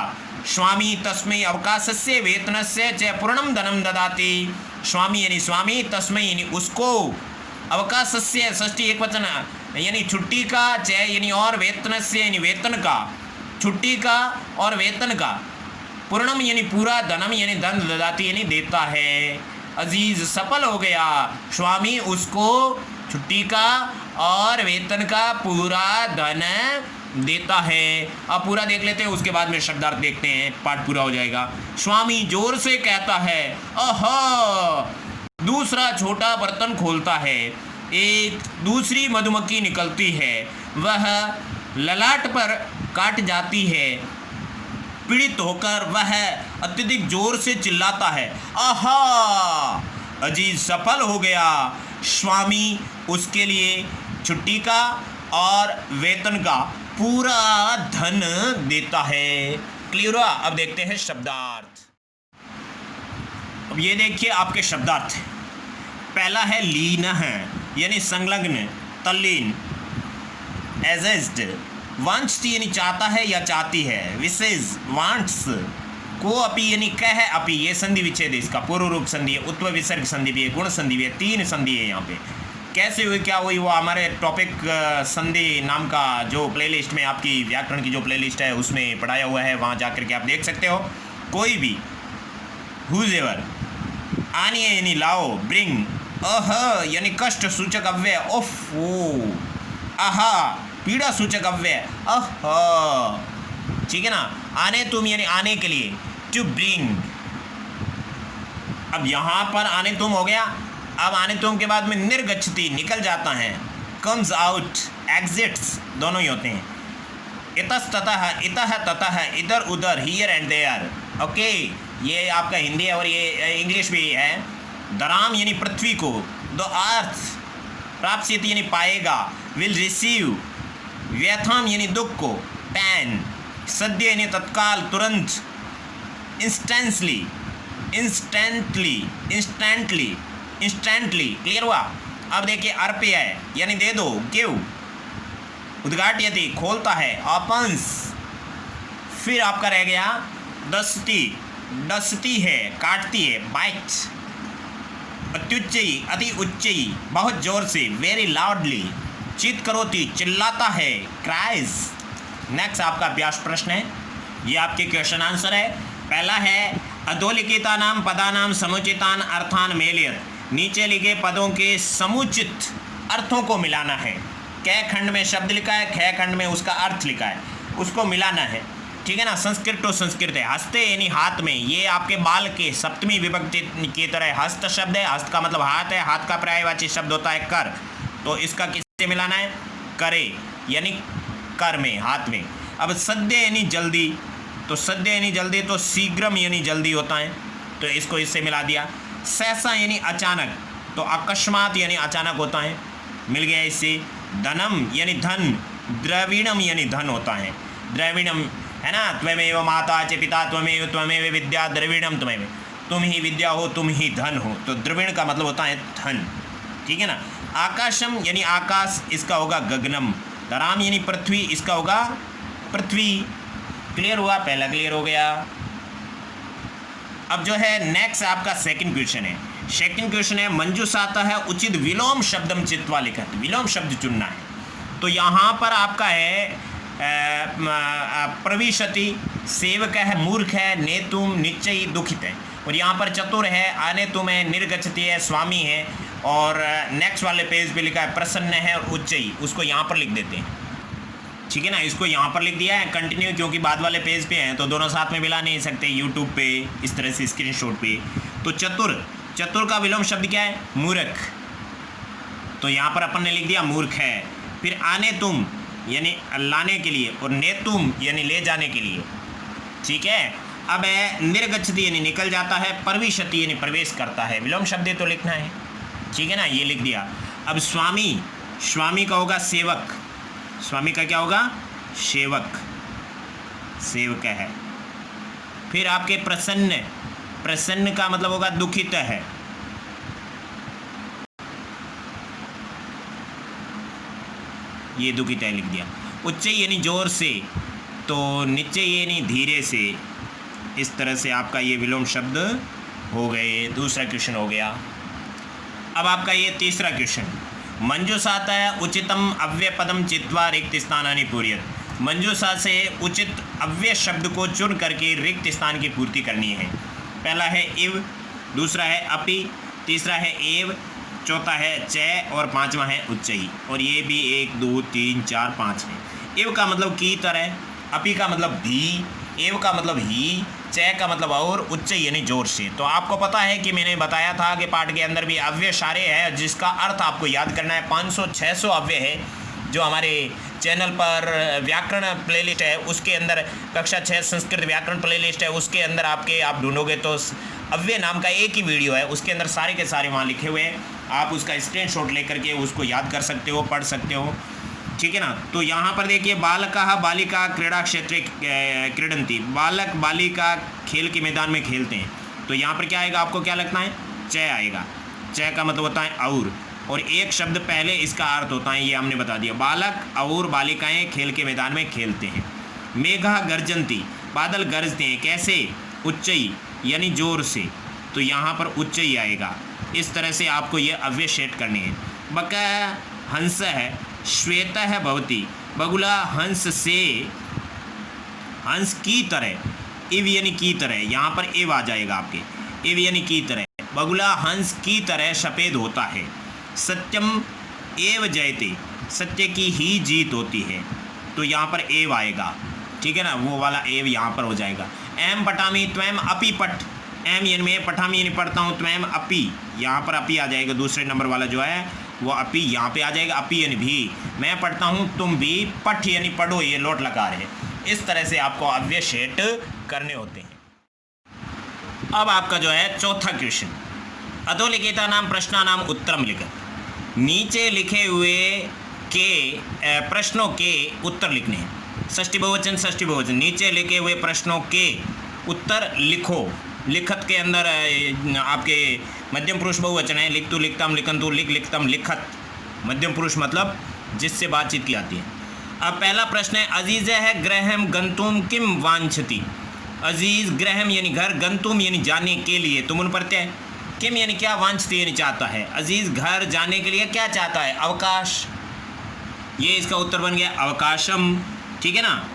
स्वामी तस्मै अवकाशस्य वेतनस्य च पूर्णम धनम ददाति। स्वामी यानी स्वामी, तस्मै यानी उसको, अवकाशस्य षष्ठी एक वचन यानी छुट्टी का, च यानी और, वेतनस्य यानी वेतन का, छुट्टी का और वेतन का, पूर्णम यानी पूरा, धनम यानी धन, ददाती यानी देता है। अजीज सफल हो गया, स्वामी उसको छुट्टी का और वेतन का पूरा धन देता है। अब पूरा देख लेते हैं, उसके बाद में शब्दार्थ देखते हैं, पाठ पूरा हो जाएगा। स्वामी जोर से कहता है आहा, दूसरा छोटा बर्तन खोलता है, एक दूसरी मधुमक्खी निकलती है, वह ललाट पर काट जाती है। पीड़ित होकर वह अत्यधिक जोर से चिल्लाता है आहा, अजीज सफल हो गया, स्वामी उसके लिए छुट्टी का और वेतन का पूरा धन देता है। क्लियर हुआ? अब देखते हैं शब्दार्थ। अब ये देखिए आपके शब्दार्थ। पहला है लीन है यानी संलग्न, तल्लीन। एजेस्ड, वांछती यानी चाहता है या चाहती है। विशेष, वांट्स। को अपी यानी कह अपी, ये संधि विच्छेद है, इसका पूर्व रूप संधि है, उत्तर विसर्ग संधि भी है, गुण संधि भी है, 3 संधि है यहाँ पे। कैसे हुई, क्या हुई, वो हमारे टॉपिक संधि नाम का जो प्लेलिस्ट में, आपकी व्याकरण की जो प्लेलिस्ट है उसमें पढ़ाया हुआ है, वहाँ जाकर के आप देख सकते हो। कोई भी, हुजेवर, आनिए यानी लाओ, ब्रिंग, अह यानी कष्ट सूचक अव्यय, उफ ओ, आहा पीड़ा सूचक अव्यय, अह, ठीक है ना। आने तुम यानी आने के लिए, टू ब्रिंग। अब यहाँ पर आने तुम हो गया। अब आने तुम के बाद में निर्गच्छति, निकल जाता है, कम्स आउट, एग्जिट्स, दोनों ही होते हैं। इतस्ततः, इतः ततः, इधर उधर, हियर एंड देयर। ओके, ये आपका हिंदी है और ये इंग्लिश भी है। दराम यानी पृथ्वी को, द अर्थ, प्राप्त यानी पाएगा, विल रिसीव। व्यथाम यानी दुख को, पैन। सद्य यानी तत्काल, तुरंत। Instantly, instantly, instantly, instantly. Clear हुआ? अब देखिए अर्प्य है यानी दे दो, गिव। उद्घाटयति, खोलता है, ओपन्स। फिर आपका रह गया दस्ती, डसती है, काटती है, बाइट। अत्युच्चई, अति उच्चई, बहुत जोर से, वेरी लाउडली। चित करोति, चिल्लाता है, क्राइज। नेक्स्ट आपका अभ्यास प्रश्न है, ये आपके क्वेश्चन आंसर है। पहला है अधोलिखिता नाम पदानाम समुचितान अर्थान मेलयत। नीचे लिखे पदों के समुचित अर्थों को मिलाना है। क खंड में शब्द लिखा है, ख खंड में उसका अर्थ लिखा है, उसको मिलाना है, ठीक है ना। संस्कृत तो संस्कृत है। हस्ते यानी हाथ में, ये आपके बाल के सप्तमी विभक्ति की तरह हस्त शब्द है। हस्त का मतलब हाथ है, हाथ का पर्यायवाची शब्द होता है कर, तो इसका किससे मिलाना है, करे यानी कर में, हाथ में। अब सद्य यानी जल्दी, तो सद्य यानी जल्दी, तो शीघ्रम यानी जल्दी होता है, तो इसको इससे मिला दिया। सहसा यानी अचानक, तो अकस्मात यानी अचानक होता है, मिल गया इससे। धनम यानी धन, द्रविणम यानी धन होता है, द्रविणम है ना। त्वमेव माता च पिता त्वमेव, त्वमेव विद्या द्रविणम त्वमेव, तुम ही विद्या हो, तुम ही धन हो, तो द्रविण का मतलब होता है धन, ठीक है ना। आकाशम यानी आकाश, इसका होगा गगनम। धराम यानी पृथ्वी, इसका होगा पृथ्वी। क्लियर हुआ? पहला क्लियर हो गया। अब जो है नेक्स्ट आपका सेकंड क्वेश्चन है। सेकंड क्वेश्चन है मंजूषातः है उचित विलोम शब्दम चित्वा लिखत। विलोम शब्द चुनना है। तो यहाँ पर आपका है प्रविशति, सेवक है, मूर्ख है, नेतुम, निश्चयी, दुखित है। और यहाँ पर चतुर है, आने तुम है, निर्गच्छति है, स्वामी है। और नेक्स्ट वाले पेज पे लिखा है प्रसन्न है और उच्चई, उसको यहाँ पर लिख देते हैं, ठीक है ना। इसको यहाँ पर लिख दिया है कंटिन्यू, क्योंकि बाद वाले पेज पे हैं तो दोनों साथ में मिला नहीं सकते यूट्यूब पे इस तरह से स्क्रीनशॉट पे। तो चतुर, चतुर का विलोम शब्द क्या है, मूर्ख, तो यहाँ पर अपन ने लिख दिया मूर्ख है। फिर आने तुम यानी लाने के लिए, और नेतुम यानी ले जाने के लिए, ठीक है। अब है निर्गच्छति यानी निकल जाता है, प्रविशति यानी प्रवेश करता है। विलोम शब्द तो लिखना है, ठीक है ना, ये लिख दिया। अब स्वामी, स्वामी का होगा सेवक, स्वामी का क्या होगा, सेवक, सेवक है। फिर आपके प्रसन्न, प्रसन्न का मतलब होगा दुखित है, ये दुखित है लिख दिया। उच्च यानी जोर से, तो नीचे यानी धीरे से। इस तरह से आपका ये विलोम शब्द हो गए। दूसरा क्वेश्चन हो गया। अब आपका ये तीसरा क्वेश्चन, मंजूषा आता है उचितम अव्यय पदम चित्वा रिक्त स्थानानि पूर्यत। मंजूषा से उचित अव्यय शब्द को चुन करके रिक्त स्थान की पूर्ति करनी है। पहला है इव, दूसरा है अपि, तीसरा है एव, चौथा है च और पांचवा है उच्चई। और ये भी 1 2 3 4 5 है। इव का मतलब की तरह, अपि का मतलब भी, एव का मतलब ही, च का मतलब और, उच्च यानी जोर से। तो आपको पता है कि मैंने बताया था कि पाठ के अंदर भी अव्यय सारे है, जिसका अर्थ आपको याद करना है। 500-600 अव्यय है जो हमारे चैनल पर व्याकरण प्लेलिस्ट है, उसके अंदर कक्षा 6 संस्कृत व्याकरण प्लेलिस्ट है, उसके अंदर आप ढूंढोगे तो अव्यय नाम का एक ही वीडियो है, उसके अंदर सारे के सारे वहाँ लिखे हुए हैं। आप उसका स्क्रीनशॉट लेकर के उसको याद कर सकते हो, पढ़ सकते हो, ठीक है ना। तो यहाँ पर देखिए, बालकः बालिका क्रीड़ा क्षेत्रे क्रीडन्ति, बालक बालिका खेल के मैदान में खेलते हैं। तो यहाँ पर क्या आएगा, आपको क्या लगता है, च आएगा। च का मतलब होता है और एक शब्द पहले इसका अर्थ होता है, ये हमने बता दिया। बालक और बालिकाएं खेल के मैदान में खेलते हैं। मेघा गर्जन्ति, बादल गरजते हैं, कैसे, उच्चई यानी जोर से। तो यहाँ पर उच्चई आएगा। इस तरह से आपको ये अव्यय सेट करने हैं। बक हंस है, श्वेत है भवती, बगुला हंस से, हंस की तरह, इव यानी की तरह, यहाँ पर इव आ जाएगा आपके, इव यानी की तरह। बगुला हंस की तरह सफ़ेद होता है। सत्यम एव जयते, सत्य की ही जीत होती है। तो यहाँ पर एव आएगा, ठीक है ना, वो वाला एव यहाँ पर हो जाएगा। एम पठामी त्वम अपि पठ, एम यानी मैं पठामी यानी पढ़ता हूँ, त्वम अपि, यहाँ पर अपि आ जाएगा। दूसरे नंबर वाला जो है वो अपि यहाँ पे आ जाएगा। अपि यानी भी, मैं पढ़ता हूँ, तुम भी, पठ यानी पढ़ो, ये लोट लकार है। इस तरह से आपको अव्यय सेट करने होते हैं। अब आपका जो है चौथा क्वेश्चन, अधोलिखिता नाम प्रश्ना नाम उत्तरम लिखत। नीचे लिखे हुए के प्रश्नों के उत्तर लिखने हैं। षष्ठी बहुवचन, षष्ठी बहुवचन, नीचे लिखे हुए प्रश्नों के उत्तर लिखो। लिखत के अंदर आपके मध्यम पुरुष बहुवचन है, लिखतु लिखतम लिखंतु लिख लिखतम लिखत। मध्यम पुरुष मतलब जिससे बातचीत की जाती है। अब पहला प्रश्न है, अजीज है ग्रहम गंतुम किम वांछति। अजीज ग्रहम यानी घर, गंतुम यानी जाने के लिए, तुम उन प्रत्यय, किम यानी क्या, वांछति यानी चाहता है। अजीज घर जाने के लिए क्या चाहता है, अवकाश। ये इसका उत्तर बन गया अवकाशम, ठीक है ना।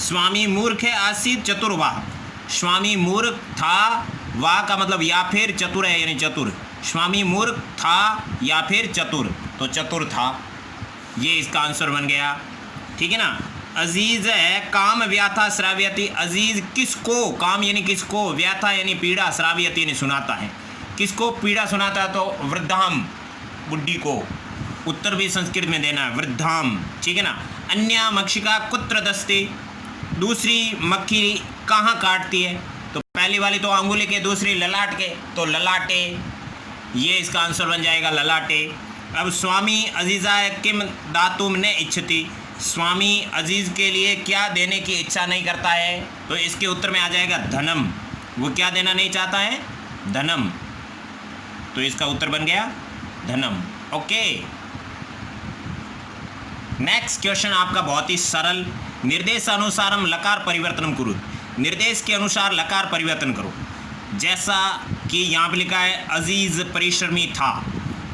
स्वामी मूर्ख है आसीत चतुर्वाह, स्वामी मूर्ख था, वाह का मतलब या फिर, चतुर है यानी चतुर। स्वामी मूर्ख था या फिर चतुर, तो चतुर था, ये इसका आंसर बन गया, ठीक है ना। अजीज है काम व्याथा श्राव्यति, अजीज किसको, काम यानी किसको, व्याथा यानी पीड़ा, श्राव्यति यानी सुनाता है। किसको पीड़ा सुनाता है, तो वृद्धाम, बुढ़ी को। उत्तर भी संस्कृत में देना है, वृद्धाम, ठीक है ना। अन्या मक्षिका कुत्र दस्ते, दूसरी मक्खी कहाँ काटती है, तो पहली वाली तो अंगुली के, दूसरी ललाट के, तो ललाटे, ये इसका आंसर बन जाएगा ललाटे। अब स्वामी अजीजा किम दातुम ने इच्छति, स्वामी अजीज के लिए क्या देने की इच्छा नहीं करता है, तो इसके उत्तर में आ जाएगा धनम। वो क्या देना नहीं चाहता है, धनम, तो इसका उत्तर बन गया धनम। ओके, नेक्स्ट क्वेश्चन आपका बहुत ही सरल, निर्देशानुसारम लकार परिवर्तन करो। निर्देश के अनुसार लकार परिवर्तन करो। जैसा कि यहाँ पे लिखा है अजीज परिश्रमी था,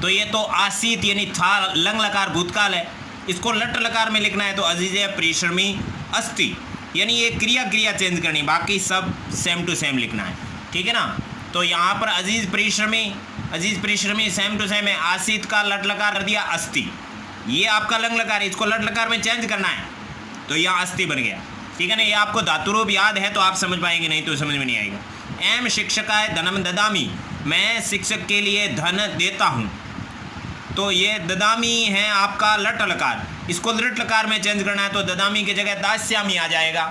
तो ये तो आसीत यानी था, लंग लकार भूतकाल है, इसको लट लकार में लिखना है, तो अजीज परिश्रमी अस्ति, यानी ये क्रिया चेंज करनी, बाकी सब सेम टू सेम लिखना है, ठीक है ना। तो यहाँ पर अजीज परिश्रमी सेम टू सेम है। आसीत का लट लकार रख दिया अस्ति, ये आपका लंग लकार है, इसको लट लकार में चेंज करना है, तो यहाँ अस्ति बन गया, ठीक है ना। ये आपको धातुरूप याद है तो आप समझ पाएंगे, नहीं तो समझ में नहीं आएगा। एम शिक्षकाय धनम ददामी, मैं शिक्षक के लिए धन देता हूँ, तो ये ददामी है आपका लट लकार, इसको लट लकार में चेंज करना है, तो ददामी की जगह दास्यामी आ जाएगा,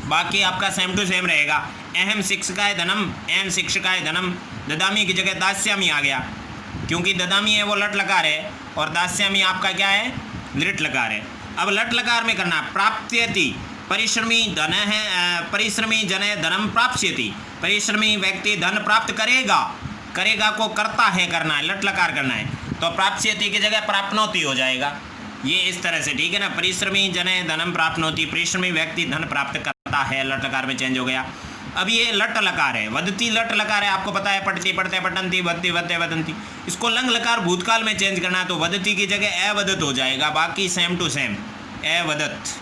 बाकी आपका सेम टू सेम रहेगा। अहम शिक्षकाय धनम, अहम शिक्षकाय धनम, ददामी की जगह दास्यामी आ गया, क्योंकि ददामी है वो लट लकार है और दास्यामी आपका क्या है, लिट लकार है। अब लट लकार में करना प्राप्त्यति, परिश्रमी धन है, परिश्रमी जन धनम प्राप्स्यति, परिश्रमी व्यक्ति धन प्राप्त करेगा, करेगा को करता है करना है, लट लकार करना है, तो प्राप्स्यति की जगह प्राप्नोति हो जाएगा। ये इस तरह से, ठीक है ना, परिश्रमी जन धनम प्राप्नोति, परिश्रमी व्यक्ति धन प्राप्त करता है, लट लकार में चेंज हो गया। अब ये लट लकार है, वदती लट लकार है, आपको पता है, पढ़ती पढ़ते पठंती, वदती वदते वदंती। इसको लंग लकार भूतकाल में चेंज करना है, तो वदती की जगह अवदत हो जाएगा, बाकी सेम टू सेम, अवदत,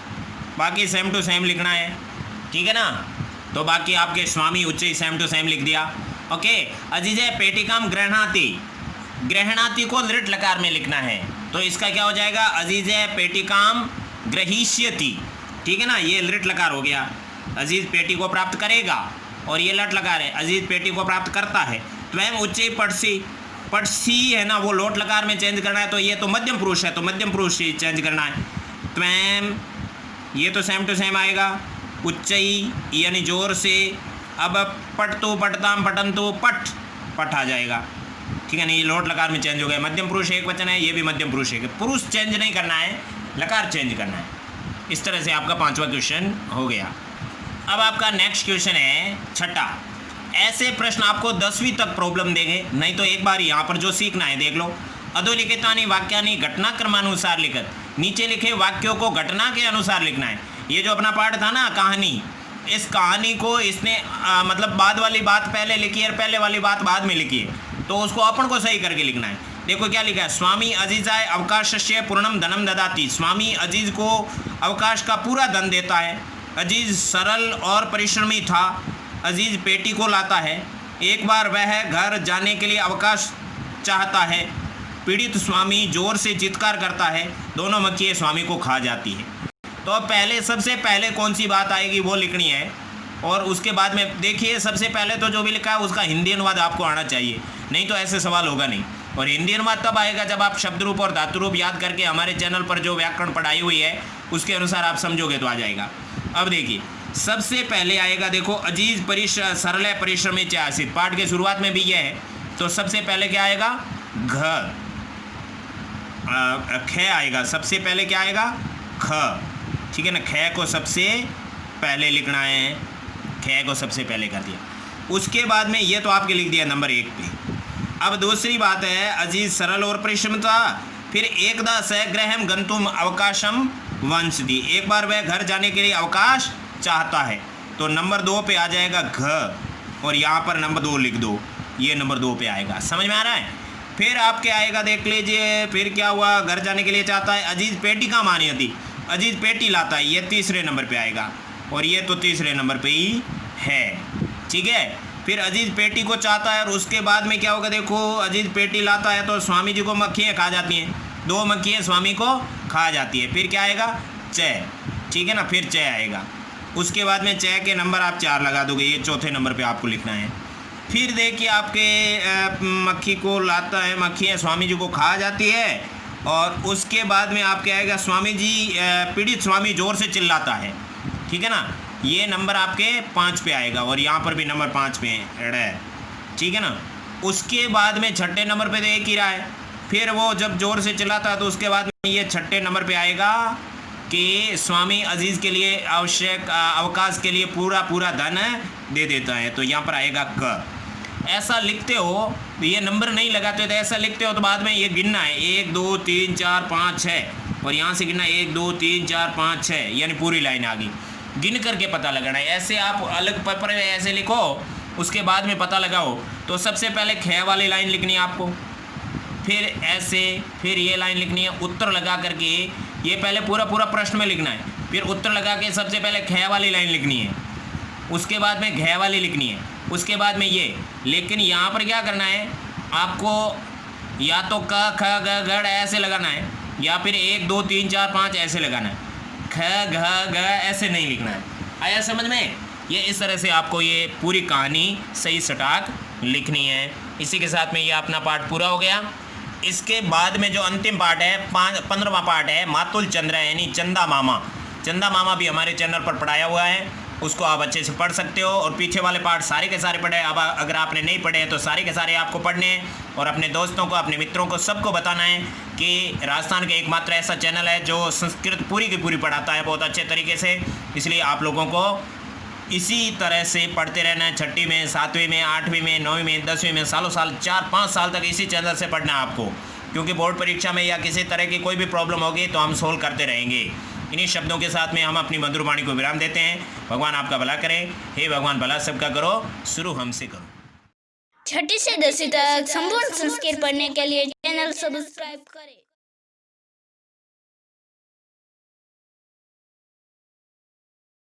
बाकी सेम टू सेम लिखना है, ठीक है ना। तो बाकी आपके स्वामी उच्च सेम टू सेम लिख दिया, ओके। अजीजे पेटिकाम ग्रहणाति, ग्रहणाति को लिट लकार में लिखना है, तो इसका क्या हो जाएगा, अजीजे पेटिकाम ग्रहीष्यति, ठीक है ना, ये लिट लकार हो गया। अजीज पेटी को प्राप्त करेगा और ये लट लकार है, अजीज पेटी को प्राप्त करता है। त्वयं उच्च पढ़सी, पढ़सी है ना वो लोट लकार में चेंज करना है, तो ये तो मध्यम पुरुष है, तो मध्यम पुरुष ही चेंज करना है। त्वयं, ये तो सेम टू सेम आएगा, उच्चई यानी जोर से। अब पठतु पठताम पठंतु, पठ, पठ आ जाएगा, ठीक है ना, ये लोट लकार में चेंज हो गया। मध्यम पुरुष एक वचन है, ये भी मध्यम पुरुष है, पुरुष चेंज नहीं करना है, लकार चेंज करना है। इस तरह से आपका 5वां क्वेश्चन हो गया। अब आपका नेक्स्ट क्वेश्चन है 6ठा। ऐसे प्रश्न आपको 10वीं तक प्रॉब्लम देंगे, नहीं तो एक बार यहाँ पर जो सीखना है देख लो। अधोलिखितानि वाक्यानि घटनाक्रमानुसार लिखत, नीचे लिखे वाक्यों को घटना के अनुसार लिखना है। ये जो अपना पाठ था ना कहानी, इस कहानी को इसने मतलब बाद वाली बात पहले लिखी है और पहले वाली बात बाद में लिखी है, तो उसको अपन को सही करके लिखना है। देखो क्या लिखा है, स्वामी अजीजाय अवकाशस्य पूर्णम धनम ददाति, स्वामी अजीज को अवकाश का पूरा धन देता है। अजीज सरल और परिश्रमी था, अजीज पेटी को लाता है। एक बार वह घर जाने के लिए अवकाश चाहता है। पीड़ित स्वामी जोर से चित्कार करता है, दोनों मक्खियाँ स्वामी को खा जाती है। तो पहले सबसे पहले कौन सी बात आएगी वो लिखनी है, और उसके बाद में देखिए सबसे पहले तो जो भी लिखा है उसका हिंदी अनुवाद आपको आना चाहिए, नहीं तो ऐसे सवाल होगा नहीं। और हिंदी अनुवाद तब आएगा जब आप शब्द रूप और धातु रूप याद करके हमारे चैनल पर जो व्याकरण पढ़ाई हुई है उसके अनुसार आप समझोगे तो आ जाएगा। अब देखिए सबसे पहले आएगा, देखो अजीज सरल परिश्रमी आसित, पाठ के शुरुआत में भी यह है, तो सबसे पहले क्या आएगा, घ, ख आएगा। सबसे पहले क्या आएगा, ख, ठीक है ना, ख को सबसे पहले लिखना है, ख को सबसे पहले कर दिया। उसके बाद में ये तो आपके लिख दिया नंबर 1 पे। अब दूसरी बात है, अजीज सरल और परिश्रमता, फिर एकदा सग्रहम गंतुम अवकाशम वंशदी, एक बार वह घर जाने के लिए अवकाश चाहता है, तो नंबर 2 पे आ जाएगा घ, और यहाँ पर नंबर 2 लिख दो, ये नंबर 2 पे आएगा। समझ में आ रहा है। फिर आपके आएगा, देख लीजिए फिर क्या हुआ, घर जाने के लिए चाहता है, अजीज पेटी का मानी थी, अजीज पेटी लाता है, ये तीसरे नंबर पे आएगा, और ये तो तीसरे नंबर पे ही है, ठीक है। फिर अजीज पेटी को चाहता है, और उसके बाद में क्या होगा, देखो अजीज पेटी लाता है तो स्वामी जी को मक्खियाँ खा जाती हैं, 2 मक्खियाँ स्वामी को खा जाती है। फिर क्या आएगा, च, ठीक है ना, फिर च आएगा। उसके बाद में च के नंबर आप 4 लगा दोगे, ये चौथे नंबर पे आपको लिखना है। फिर देखिए आपके मक्खी को लाता है, मक्खियाँ स्वामी जी को खा जाती है, और उसके बाद में आपके आएगा स्वामी जी, पीड़ित स्वामी जोर से चिल्लाता है, ठीक है ना, ये नंबर आपके 5 पे आएगा, और यहाँ पर भी नंबर 5 पे है, ठीक है ना। उसके बाद में छठे नंबर पे तो एक ही रहा है, फिर वो जब जोर से चिल्लाता है तो उसके बाद में ये छठे नंबर पे आएगा कि स्वामी अजीज़ के लिए आवश्यक अवकाश के लिए पूरा धन दे देता है, तो यहाँ पर आएगा क। ऐसा लिखते हो तो ये नंबर नहीं लगाते, तो ऐसा लिखते हो तो बाद में ये गिनना है, 1 2 3 4 5 6, और यहाँ से गिनना 1 2 3 4 5 6, यानी पूरी लाइन आ गई, गिन करके पता लगाना है। ऐसे आप अलग पेपर में ऐसे लिखो, उसके बाद में पता लगाओ, तो सबसे पहले ख वाली लाइन लिखनी है आपको, फिर ऐसे, फिर ये लाइन लिखनी है, उत्तर लगा करके ये पहले पूरा प्रश्न में लिखना है, फिर उत्तर लगा के सबसे पहले ख वाली लाइन लिखनी है, उसके बाद में घ वाली लिखनी है, उसके बाद में ये। लेकिन यहाँ पर क्या करना है आपको, या तो क ख ग घ ऐसे लगाना है, या फिर 1 2 3 4 5 ऐसे लगाना है, ख घ ग ऐसे नहीं लिखना है। आया समझ में। ये इस तरह से आपको ये पूरी कहानी सही सटाक लिखनी है। इसी के साथ में ये अपना पाठ पूरा हो गया। इसके बाद में जो अंतिम पार्ट है 15वां पार्ट है मातुल चंद्र यानी चंदा मामा। चंदा मामा भी हमारे चैनल पर पढ़ाया हुआ है, उसको आप अच्छे से पढ़ सकते हो। और पीछे वाले पार्ट सारे के सारे पढ़े। अब अगर आपने नहीं पढ़े हैं तो सारे के सारे आपको पढ़ने हैं और अपने दोस्तों को, अपने मित्रों को, सबको बताना है कि राजस्थान का एकमात्र ऐसा चैनल है जो संस्कृत पूरी की पूरी पढ़ाता है बहुत अच्छे तरीके से। इसलिए आप लोगों को इसी तरह से पढ़ते रहना है। 6वीं में, 7वीं में, 8वीं में, 9वीं में, 10वीं में, सालों साल 4-5 साल तक इसी चैनल से पढ़ना है आपको, क्योंकि बोर्ड परीक्षा में या किसी तरह की कोई भी प्रॉब्लम होगी तो हम सोल्व करते रहेंगे। इन्हीं शब्दों के साथ में हम अपनी मधुर वाणी को विराम देते हैं। भगवान आपका भला करे। हे भगवान भला सबका करो, शुरू हमसे करो। 6ठी से 10वीं तक संपूर्ण संस्कृत पढ़ने के लिए चैनल सब्सक्राइब करें।